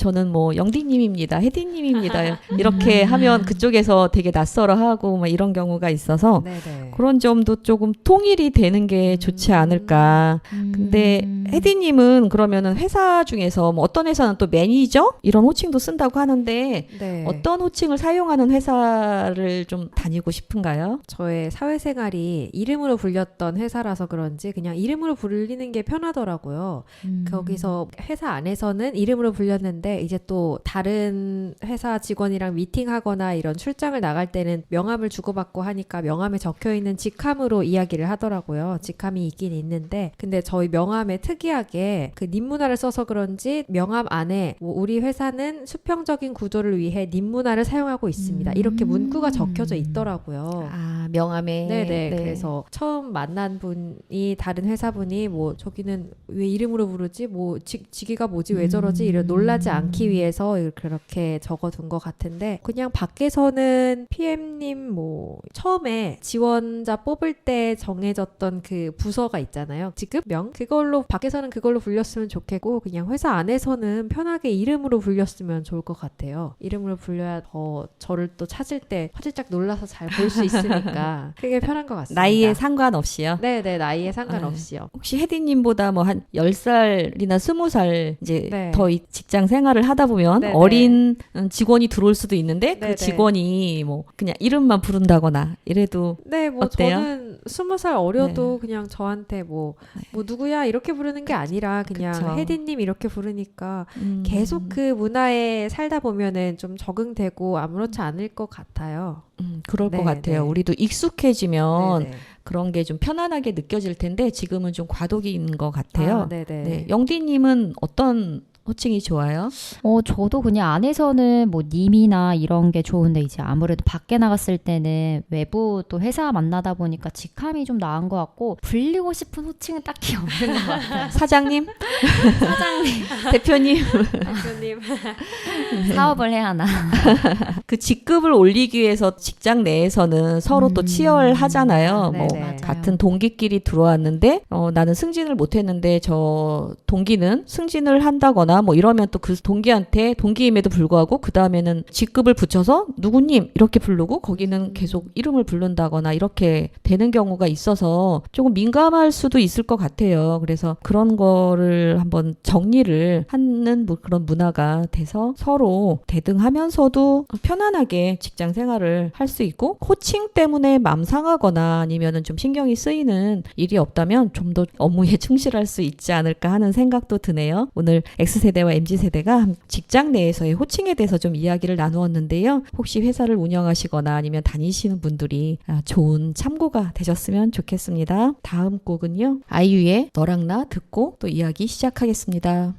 Speaker 2: 저는 뭐 영디님입니다, 혜디님입니다 이렇게 하면 그쪽에서 되게 낯설어하고 막 이런 경우가 있어서
Speaker 5: 네네.
Speaker 2: 그런 점도 조금 통일이 되는 게 좋지 않을까. 근데 혜디님은 그러면은 회사 중에서 뭐 어떤 회사는 또 매니저 이런 호칭도 쓴다고 하는데
Speaker 5: 네.
Speaker 2: 어떤 호칭을 사용하는 회사를 좀 다니고 싶은가요?
Speaker 5: 저의 사회생활이 이름으로 불렸던 회사라서 그런지 그냥 이름으로 불리는 게 편하더라고요. 거기서 회사 안에서는 이름으로 불렸는데 이제 또 다른 회사 직원이랑 미팅하거나 이런 출장을 나갈 때는 명함을 주고받고 하니까 명함에 적혀있는 직함으로 이야기를 하더라고요. 직함이 있긴 있는데 근데 저희 명함에 특이하게 그 님 문화를 써서 그런지 명함 안에 뭐 우리 회사는 수평적인 구조를 위해 님 문화를 사용하고 있습니다. 이렇게 문구가 적혀져 있더라고요.
Speaker 2: 아, 명함에.
Speaker 5: 네네.
Speaker 2: 네.
Speaker 5: 그래서 처음 만난 분이 다른 회사분이 뭐 저기는 왜 이름으로 부르지? 뭐 직위가 뭐지? 왜 저러지? 이런 놀라지 않기 위해서 그렇게 적어둔 것 같은데 그냥 밖에서는 PM님 뭐 처음에 지원자 뽑을 때 정해졌던 그 부서가 있잖아요. 직급명? 그걸로 밖에서는 그걸로 불렸으면 좋겠고 그냥 회사 안에서는 편하게 이름으로 불렸으면 좋을 것 같아요. 이름으로 불려야 더 저를 또 찾을 때 화들짝 놀라서 잘 볼 수 있으니까 그게 편한 것 같습니다.
Speaker 2: 나이에 상관없이요?
Speaker 5: 네네, 나이에 상관없이요.
Speaker 2: 혹시 혜디님보다 뭐 한 10살이나 20살 이제
Speaker 5: 네.
Speaker 2: 더 이 직장 생활을 하다 보면
Speaker 5: 네네.
Speaker 2: 어린 직원이 들어올 수도 있는데
Speaker 5: 네네.
Speaker 2: 그 직원이 뭐 그냥 이름만 부른다거나 이래도
Speaker 5: 네, 뭐
Speaker 2: 어때요?
Speaker 5: 저는 20살 어려도 그냥 저한테 뭐 누구야 이렇게 부르는 게 아니라 그냥
Speaker 2: 그쵸.
Speaker 5: 혜디님 이렇게 부르니까 계속 그 문화에 살다 보면은 좀 적응되고 아무렇지 않을 것 같아요.
Speaker 2: 그럴 것
Speaker 5: 네,
Speaker 2: 같아요.
Speaker 5: 네.
Speaker 2: 우리도 익숙해지면
Speaker 5: 네네.
Speaker 2: 그런 게 좀 편안하게 느껴질 텐데 지금은 좀 과도기인 것 같아요.
Speaker 5: 네네.
Speaker 2: 네. 영디님은 어떤 호칭이 좋아요?
Speaker 4: 저도 그냥 안에서는 뭐 님이나 이런 게 좋은데 이제 아무래도 밖에 나갔을 때는 외부 또 회사 만나다 보니까 직함이 좀 나은 것 같고 불리고 싶은 호칭은 딱히 없는 것 같아요.
Speaker 2: 사장님?
Speaker 4: 사장님,
Speaker 2: 대표님?
Speaker 5: 대표님.
Speaker 4: 사업을 해야 하나.
Speaker 2: 그 직급을 올리기 위해서 직장 내에서는 서로 또 치열하잖아요. 뭐
Speaker 5: 네네.
Speaker 2: 같은 동기끼리 들어왔는데 나는 승진을 못했는데 저 동기는 승진을 한다거나 뭐 이러면 또 그 동기한테 동기임에도 불구하고 그 다음에는 직급을 붙여서 누구님 이렇게 부르고 거기는 계속 이름을 부른다거나 이렇게 되는 경우가 있어서 조금 민감할 수도 있을 것 같아요. 그래서 그런 거를 한번 정리를 하는 그런 문화가 돼서 서로 대등하면서도 편안하게 직장 생활을 할 수 있고 코칭 때문에 맘 상하거나 아니면은 좀 신경이 쓰이는 일이 없다면 좀 더 업무에 충실할 수 있지 않을까 하는 생각도 드네요. 오늘 X세대와 MZ세대가 직장 내에서의 호칭에 대해서 좀 이야기를 나누었는데요. 혹시 회사를 운영하시거나 아니면 다니시는 분들이 좋은 참고가 되셨으면 좋겠습니다. 다음 곡은요. 아이유의 너랑 나 듣고 또 이야기 시작하겠습니다.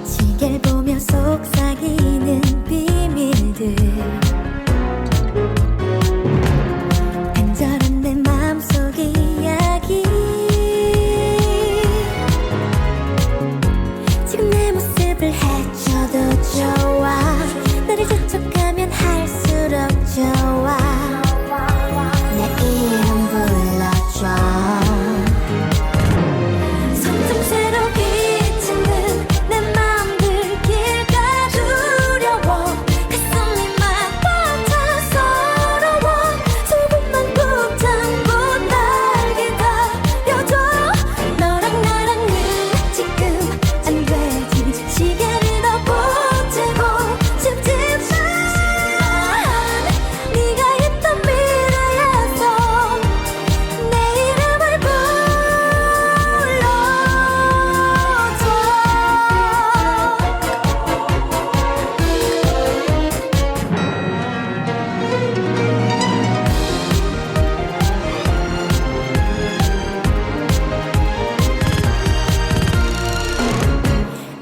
Speaker 6: 시계를 보며 속삭이는 비밀들 간절한 내 마음속 이야기 지금 내 모습을 해쳐도 좋아 나를 재촉하면 할수록 좋아 내 이름 불러줘 점점 새롭게 비치는 내 맘 들기가 두려워 가슴이 막 벅차 서러워 조금만 붙잡고 날 기다려줘 너랑 나랑은 지금 안 되지 시계를 더 붙이고 싶지만 네가 있던 미래에서 내 이름을 불러줘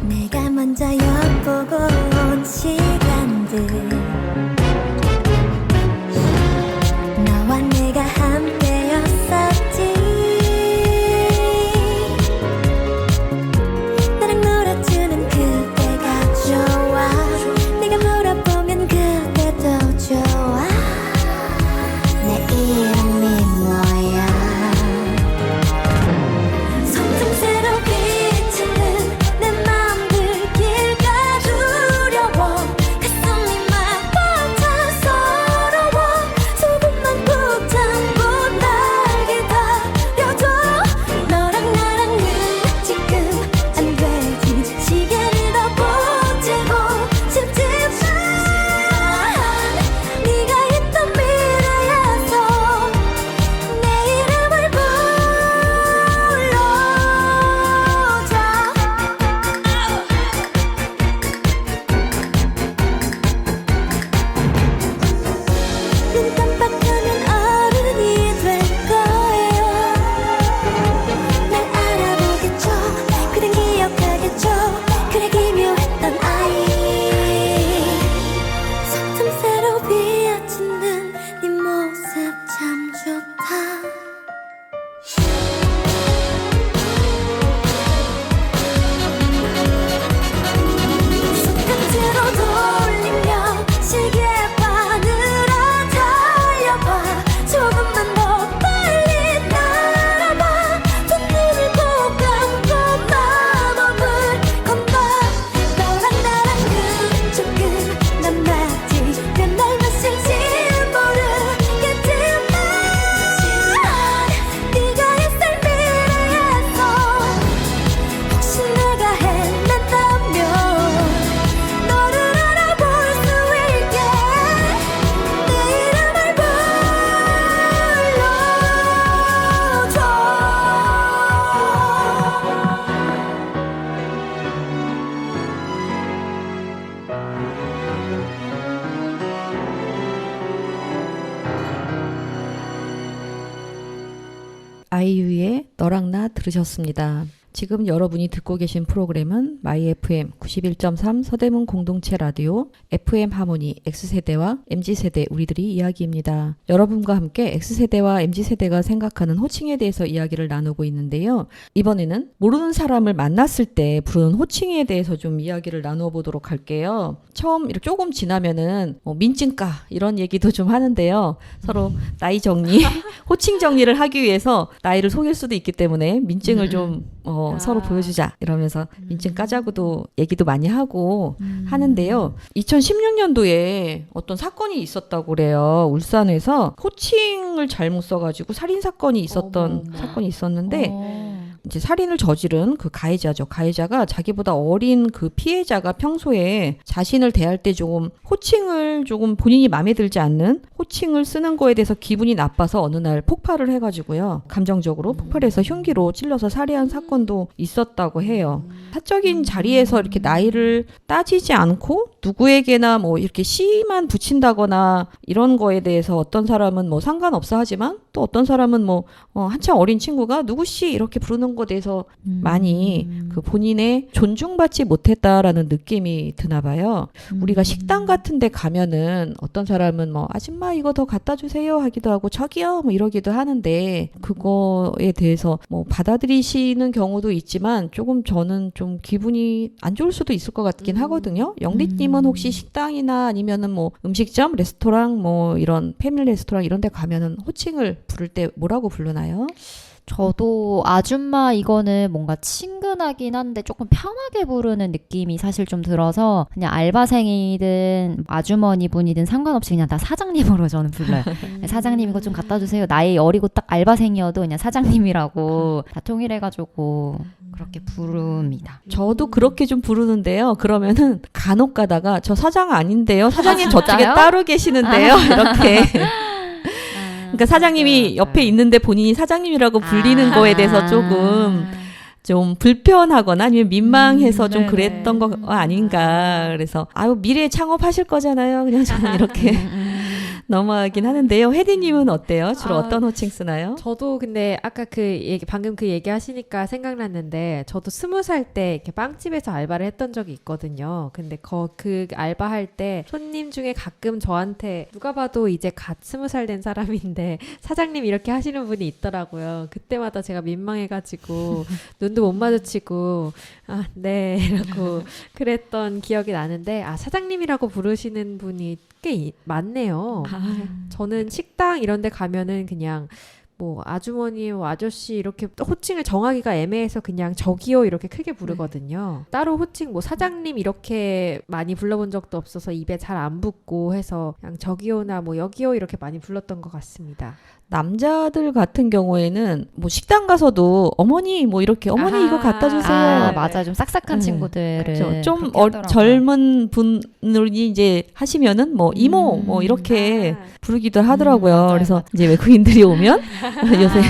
Speaker 6: 내가 먼저 엿보고 온 시간들 너와 내가 함께였었지 나랑 놀아주는 그때가 좋아 내가 물어보면 그때도 좋아 내 이름이 뭐야 점점 새롭게 비치는 내 맘 들기가 두려워 가슴이 막
Speaker 2: 너랑 나 들으셨습니다. 지금 여러분이 듣고 계신 프로그램은 마이 FM 91.3 서대문 공동체 라디오 FM 하모니 X세대와 MZ세대 우리들이 이야기입니다. 여러분과 함께 X세대와 MZ세대가 생각하는 호칭에 대해서 이야기를 나누고 있는데요. 이번에는 모르는 사람을 만났을 때 부르는 호칭에 대해서 좀 이야기를 나누어 보도록 할게요. 처음 이렇게 조금 지나면은 민증까 이런 얘기도 좀 하는데요. 서로 나이 정리, 호칭 정리를 하기 위해서 나이를 속일 수도 있기 때문에 민증을 좀 서로 보여주자 이러면서 민증 까자고도 얘기도 많이 하고 하는데요. 2016년도에 어떤 사건이 있었다고 그래요. 울산에서 호칭을 잘못 써가지고 살인 사건이 있었던 사건이 있었는데 이제 살인을 저지른 그 가해자죠. 가해자가 자기보다 어린 그 피해자가 평소에 자신을 대할 때 조금 호칭을 조금 본인이 마음에 들지 않는 호칭을 쓰는 거에 대해서 기분이 나빠서 어느 날 폭발을 해가지고요. 감정적으로 폭발해서 흉기로 찔러서 살해한 사건도 있었다고 해요. 사적인 자리에서 이렇게 나이를 따지지 않고 누구에게나 뭐 이렇게 씨만 붙인다거나 이런 거에 대해서 어떤 사람은 뭐 상관없어 하지만 또 어떤 사람은 뭐 한참 어린 친구가 누구씨 이렇게 부르는 거에 대해서 많이 그 본인의 존중받지 못했다라는 느낌이 드나 봐요. 우리가 식당 같은 데 가면은 어떤 사람은 뭐 아줌마 이거 더 갖다 주세요 하기도 하고 저기요 뭐 이러기도 하는데 그거에 대해서 뭐 받아들이시는 경우도 있지만 조금 저는 좀 기분이 안 좋을 수도 있을 것 같긴 하거든요. 영디님은 혹시 식당이나 아니면은 뭐 음식점, 레스토랑 뭐 이런 패밀리 레스토랑 이런 데 가면은 호칭을 부를 때 뭐라고 부르나요?
Speaker 4: 저도 아줌마 이거는 뭔가 친근하긴 한데 조금 편하게 부르는 느낌이 사실 좀 들어서 그냥 알바생이든 아주머니 분이든 상관없이 그냥 다 사장님으로 저는 불러요. 사장님 이거 좀 갖다 주세요. 나이 어리고 딱 알바생이어도 그냥 사장님이라고 다 통일해가지고 그렇게 부릅니다.
Speaker 2: 저도 그렇게 좀 부르는데요. 그러면은 간혹 가다가 저 사장 아닌데요. 사장님 저쪽에
Speaker 4: 진짜요?
Speaker 2: 따로 계시는데요. 이렇게. 그러니까 사장님이 옆에 있는데 본인이 사장님이라고 불리는 거에 대해서 조금 좀 불편하거나 아니면 민망해서 좀 그랬던 거 아닌가. 그래서 미래에 창업하실 거잖아요. 그냥 저는 이렇게 넘어가긴 하는데요. 혜디님은 어때요? 주로 어떤 호칭 쓰나요?
Speaker 5: 저도 근데 아까 방금 그 얘기 하시니까 생각났는데 저도 20살 때 이렇게 빵집에서 알바를 했던 적이 있거든요. 근데 그 알바할 때 손님 중에 가끔 저한테 누가 봐도 이제 갓 20살 된 사람인데 사장님 이렇게 하시는 분이 있더라고요. 그때마다 제가 민망해가지고 눈도 못 마주치고 네 이러고 그랬던 기억이 나는데 사장님이라고 부르시는 분이 꽤 많네요. 저는 식당 이런 데 가면은 그냥 뭐 아주머니, 뭐 아저씨 이렇게 호칭을 정하기가 애매해서 그냥 저기요 이렇게 크게 부르거든요. 따로 호칭 뭐 사장님 이렇게 많이 불러본 적도 없어서 입에 잘 안 붙고 해서 그냥 저기요나 뭐 여기요 이렇게 많이 불렀던 것 같습니다.
Speaker 2: 남자들 같은 경우에는 뭐 식당 가서도 어머니 뭐 이렇게 어머니 이거 갖다 주세요.
Speaker 4: 맞아. 좀 싹싹한 친구들은
Speaker 2: 그렇죠. 좀
Speaker 4: 그렇게 하더라고요.
Speaker 2: 젊은 분들이 이제 하시면은 뭐 이모 뭐 이렇게 부르기도 하더라고요.
Speaker 4: 맞아요,
Speaker 2: 그래서 이제 외국인들이 오면 요새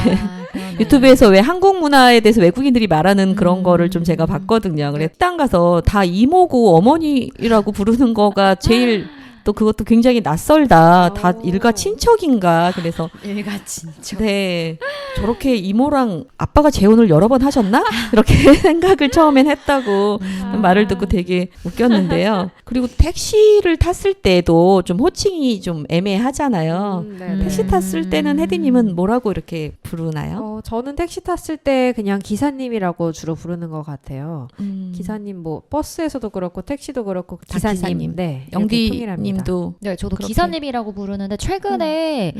Speaker 2: 유튜브에서 왜 한국 문화에 대해서 외국인들이 말하는 그런 거를 좀 제가 봤거든요. 그래서 식당 가서 다 이모고 어머니라고 부르는 거가 제일 또 그것도 굉장히 낯설다. 다 일가 친척인가. 그래서
Speaker 4: 일가 친척.
Speaker 2: 네. 저렇게 이모랑 아빠가 재혼을 여러 번 하셨나? 이렇게 생각을 처음엔 했다고 말을 듣고 되게 웃겼는데요. 그리고 택시를 탔을 때도 좀 호칭이 좀 애매하잖아요. 택시 탔을 때는 혜디님은 뭐라고 이렇게 부르나요?
Speaker 5: 저는 택시 탔을 때 그냥 기사님이라고 주로 부르는 것 같아요. 기사님 뭐 버스에서도 그렇고 택시도 그렇고 기사님. 네.
Speaker 2: 영디님도
Speaker 4: 네, 저도
Speaker 2: 그렇게.
Speaker 4: 기사님이라고 부르는데 최근에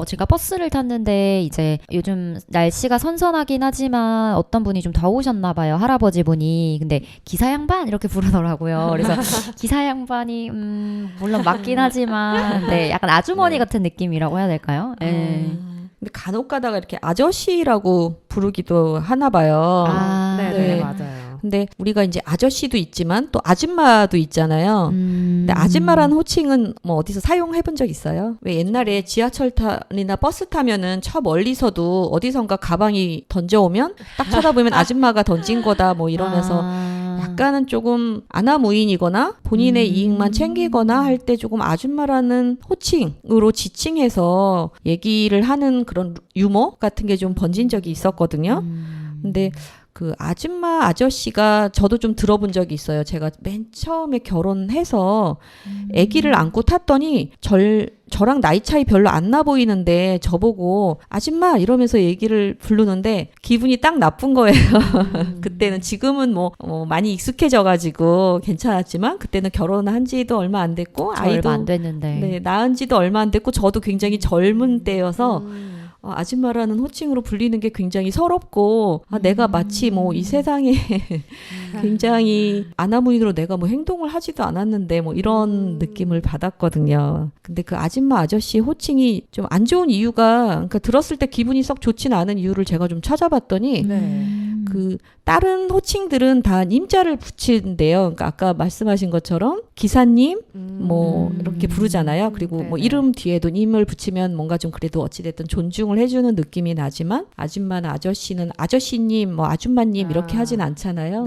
Speaker 4: 제가 버스를 탔는데 이제 요즘 날씨가 선선하긴 하지만 어떤 분이 좀 더우셨나 봐요. 할아버지 분이. 근데 기사 양반 이렇게 부르더라고요. 그래서 기사 양반이 물론 맞긴 하지만 네, 약간 아주머니 같은 느낌이라고 해야 될까요? 네.
Speaker 2: 근데 간혹 가다가 이렇게 아저씨라고 부르기도 하나 봐요.
Speaker 5: 네, 맞아요.
Speaker 2: 근데 우리가 이제 아저씨도 있지만 또 아줌마도 있잖아요.
Speaker 4: 음.
Speaker 2: 근데 아줌마라는 호칭은 뭐 어디서 사용해 본 적 있어요? 왜 옛날에 지하철이나 버스 타면은 저 멀리서도 어디선가 가방이 던져오면 딱 쳐다보면 아줌마가 던진 거다 뭐 이러면서 약간은 조금 아나무인이거나 본인의 이익만 챙기거나 할 때 조금 아줌마라는 호칭으로 지칭해서 얘기를 하는 그런 유머 같은 게 좀 번진 적이 있었거든요. 근데 그 아줌마 아저씨가 저도 좀 들어본 적이 있어요. 제가 맨 처음에 결혼해서 아기를 안고 탔더니 저랑 나이 차이 별로 안 나 보이는데 저보고 아줌마 이러면서 얘기를 부르는데 기분이 딱 나쁜 거예요. 그때는 지금은 뭐 많이 익숙해져가지고 괜찮았지만 그때는 결혼한 지도 얼마 안 됐고 아이도
Speaker 4: 얼마 안 됐는데.
Speaker 2: 네, 낳은 지도 얼마 안 됐고 저도 굉장히 젊은 때여서 아줌마라는 호칭으로 불리는 게 굉장히 서럽고 내가 마치 뭐 이 세상에 굉장히 아나무인으로 내가 뭐 행동을 하지도 않았는데 뭐 이런 느낌을 받았거든요. 근데 그 아줌마 아저씨 호칭이 좀 안 좋은 이유가 그러니까 들었을 때 기분이 썩 좋진 않은 이유를 제가 좀 찾아봤더니 그 다른 호칭들은 다 님자를 붙이는데요. 그러니까 아까 말씀하신 것처럼 기사님 뭐 이렇게 부르잖아요. 그리고 뭐 이름 뒤에도 님을 붙이면 뭔가 좀 그래도 어찌됐든 존중을 해주는 느낌이 나지만 아줌마나 아저씨는 아저씨님 뭐 아줌마님 이렇게 하진 않잖아요.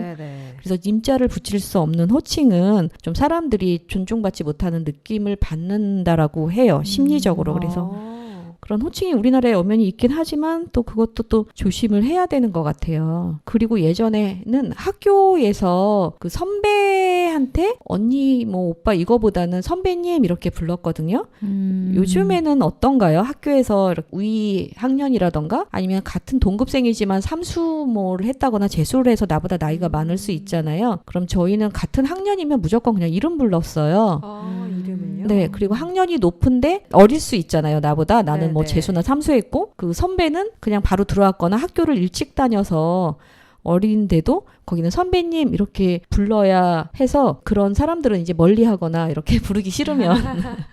Speaker 2: 그래서 님자를 붙일 수 없는 호칭은 좀 사람들이 존중받지 못하는 느낌을 받는다라고 해요. 심리적으로. 그래서 그런 호칭이 우리나라에 엄연히 있긴 하지만 또 그것도 또 조심을 해야 되는 것 같아요. 그리고 예전에는 학교에서 그 선배한테 언니 뭐 오빠 이거보다는 선배님 이렇게 불렀거든요. 요즘에는 어떤가요? 학교에서 이렇게 위 학년이라던가 아니면 같은 동급생이지만 삼수모를 했다거나 재수를 해서 나보다 나이가 많을 수 있잖아요. 그럼 저희는 같은 학년이면 무조건 그냥 이름 불렀어요.
Speaker 5: 이름을요?
Speaker 2: 네, 그리고 학년이 높은데 어릴 수 있잖아요. 나보다 나는 뭐
Speaker 5: 네네.
Speaker 2: 재수나 삼수했고 그 선배는 그냥 바로 들어왔거나 학교를 일찍 다녀서 어린데도 거기는 선배님 이렇게 불러야 해서 그런 사람들은 이제 멀리하거나 이렇게 부르기 싫으면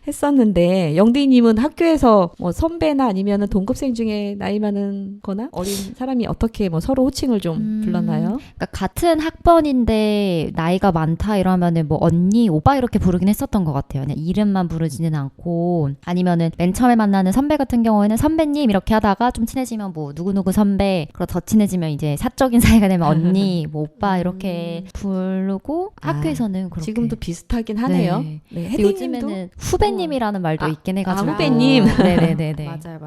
Speaker 2: 했었는데 영디님은 학교에서 뭐 선배나 아니면은 동급생 중에 나이 많은 거나 어린 사람이 어떻게 뭐 서로 호칭을 좀 불렀나요?
Speaker 4: 그러니까 같은 학번인데 나이가 많다 이러면은 뭐 언니, 오빠 이렇게 부르긴 했었던 것 같아요. 그냥 이름만 부르지는 않고 아니면은 맨 처음에 만나는 선배 같은 경우에는 선배님 이렇게 하다가 좀 친해지면 뭐 누구누구 선배 그리고 더 친해지면 이제 사적인 사이가 되면 언니, 뭐 오빠 이렇게 부르고 학교에서는 그렇게
Speaker 2: 지금도 비슷하긴 하네요.
Speaker 4: 네.
Speaker 2: 네,
Speaker 4: 근데 요즘에는 후배님이라는 말도 있긴 해가지고
Speaker 2: 후배님.
Speaker 4: 네네네네.
Speaker 5: 맞아요.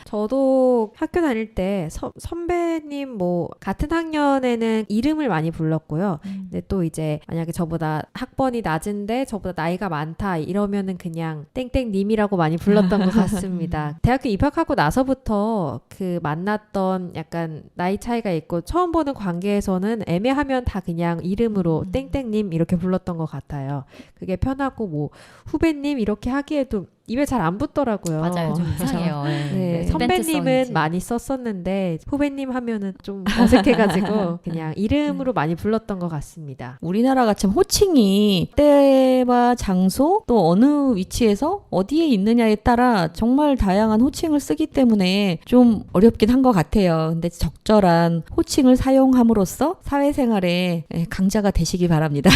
Speaker 5: 저도 학교 다닐 때 선배님 뭐 같은 학년에는 이름을 많이 불렀고요. 근데 또 이제 만약에 저보다 학번이 낮은데 저보다 나이가 많다 이러면은 그냥 땡땡님이라고 많이 불렀던 것 같습니다. 대학교 입학하고 나서부터 그 만났던 약간 나이 차이가 있고 처음 보는 관계에서는 애매하면 다 그냥 이름으로 땡땡님 이렇게 불렀던 것 같아요. 그게 편하고 뭐 후배님 이렇게 하기에도 입에 잘 안 붙더라고요.
Speaker 4: 맞아요. 좀 이상해요.
Speaker 5: 네,
Speaker 4: 이벤트성이지.
Speaker 5: 선배님은 많이 썼었는데 후배님 하면은 좀 어색해가지고 그냥 이름으로 많이 불렀던 것 같습니다.
Speaker 2: 우리나라가 참 호칭이 때와 장소 또 어느 위치에서 어디에 있느냐에 따라 정말 다양한 호칭을 쓰기 때문에 좀 어렵긴 한 것 같아요. 근데 적절한 호칭을 사용함으로써 사회생활에 강자가 되시기 바랍니다.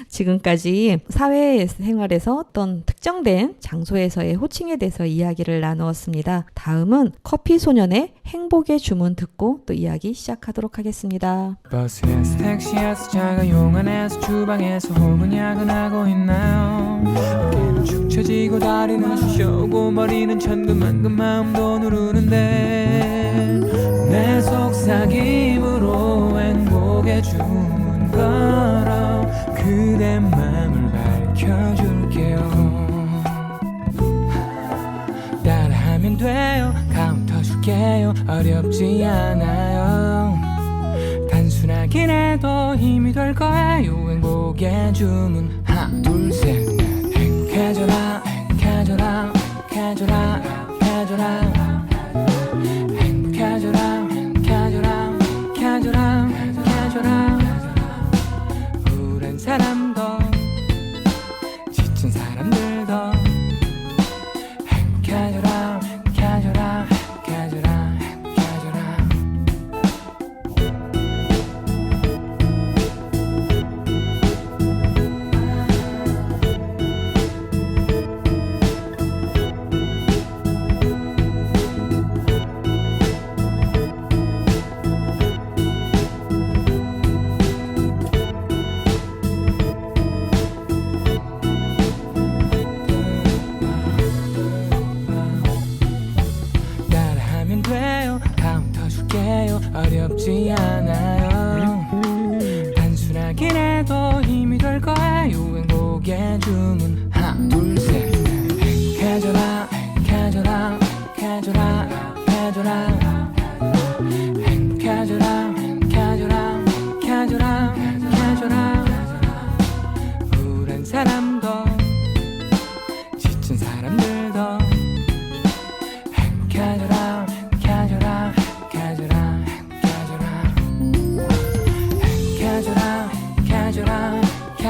Speaker 2: 지금까지 사회생활에서 어떤 특정된 장소에서의 호칭에 대해서 이야기를 나누었습니다. 다음은 커피소년의 행복의 주문 듣고 또 이야기 시작하도록 하겠습니다.
Speaker 8: 버스에서 택시에서 자가용 안에서 주방에서 혹은 야근하고 있나요? 어깨는 축 처지고 다리는 쑤셔오고 머리는 천근만근 마음도 누르는데 내 속삭임으로 행복의 주문 걸어 그대 맘을 밝혀줄게요. 따라하면 돼요. 카운터 줄게요. 어렵지 않아요. 단순하긴 해도 힘이 될 거예요. 행복의 주문 하나 둘 셋 넷 행복해져라 행복해져라 행복해져라 행복해져라 행복해져라 행복해져라 행복해져라 행복해져라 우울한 사람도 지친 사람들도 행복해져라 행복해져라 행복해져라 행복해져라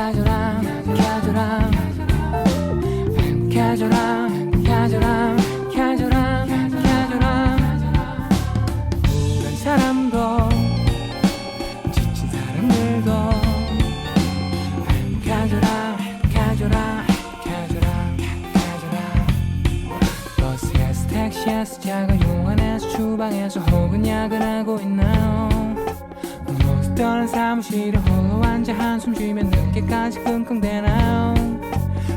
Speaker 8: 가져라 가져라 가져라 가져라 가져라 가져라 우울한 사람도 지친 사람들도 가져라 가져라 가져라 가져라 버스에서 택시에서 작은 용안에서 주방에서 혹은 야근하고 있나요 모두 떠난 사무실에 홀로 앉아 한숨 쉬면 늦게까지 끙끙대나요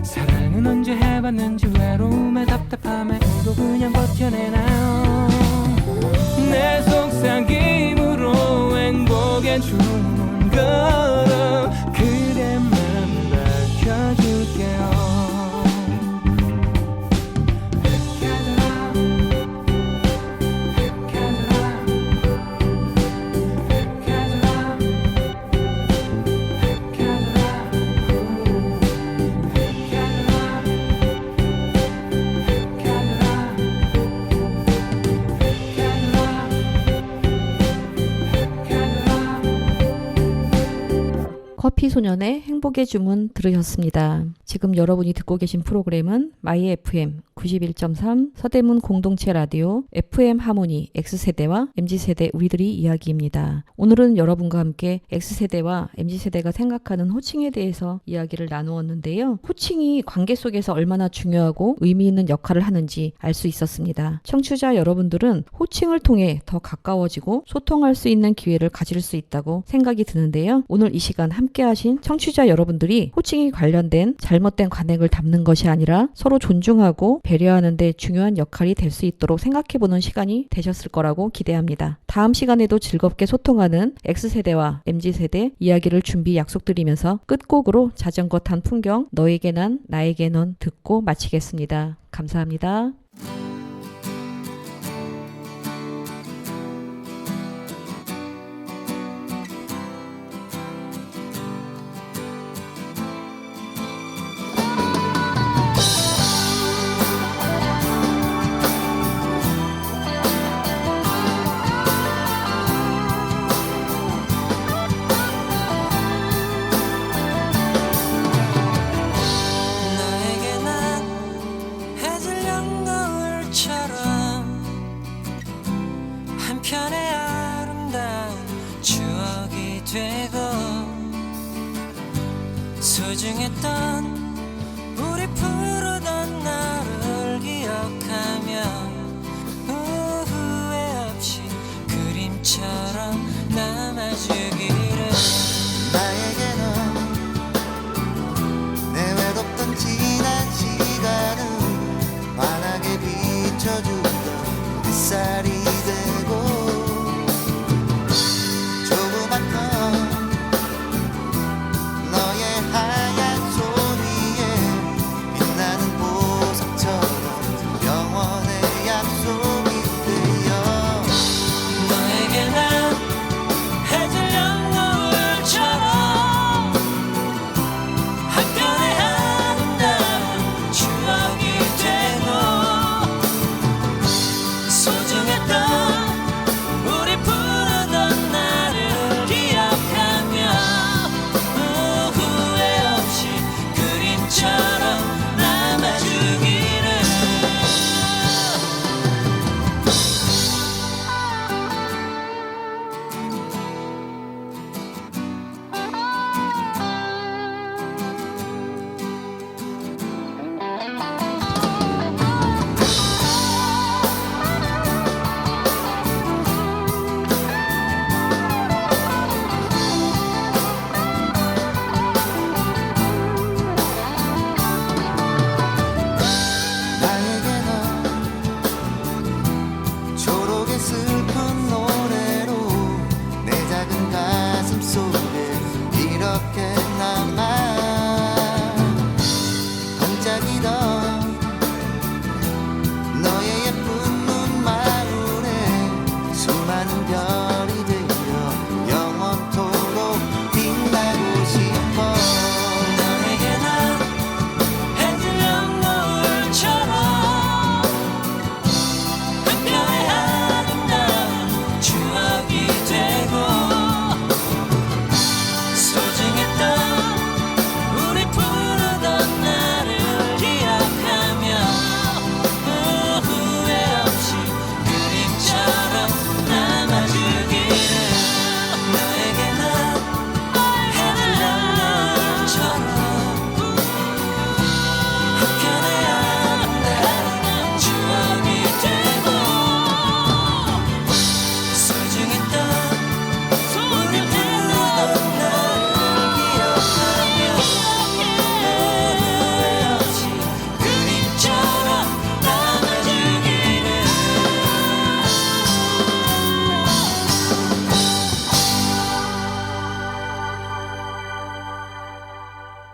Speaker 8: 사랑은 언제 해봤는지 외로움에 답답함에 우도 그냥 버텨내나요 내 속삭임으로 행복의 주문 걸어 그대만 밝혀줄게요
Speaker 2: 커피 소년의 행복의 주문 들으셨습니다. 지금 여러분이 듣고 계신 프로그램은 마이 FM 91.3 서대문 공동체 라디오 FM 하모니 X세대와 MZ세대 우리들이 이야기입니다. 오늘은 여러분과 함께 X세대와 MZ세대가 생각하는 호칭에 대해서 이야기를 나누었는데요. 호칭이 관계 속에서 얼마나 중요하고 의미 있는 역할을 하는지 알 수 있었습니다. 청취자 여러분들은 호칭을 통해 더 가까워지고 소통할 수 있는 기회를 가질 수 있다고 생각이 드는데요. 오늘 이 시간 함께 하신 청취자 여러분들이 호칭이 관련된 잘못된 관행을 담는 것이 아니라 서로 존중하고 배려하는 데 중요한 역할이 될 수 있도록 생각해보는 시간이 되셨을 거라고 기대합니다. 다음 시간에도 즐겁게 소통하는 X세대와 MZ세대 이야기를 준비 약속드리면서 끝곡으로 자전거 탄 풍경 너에게 난 나에게 넌 듣고 마치겠습니다. 감사합니다.
Speaker 9: 너에게 난 해질 연거울처럼 한편의 아름다운 추억이 되고 소중했던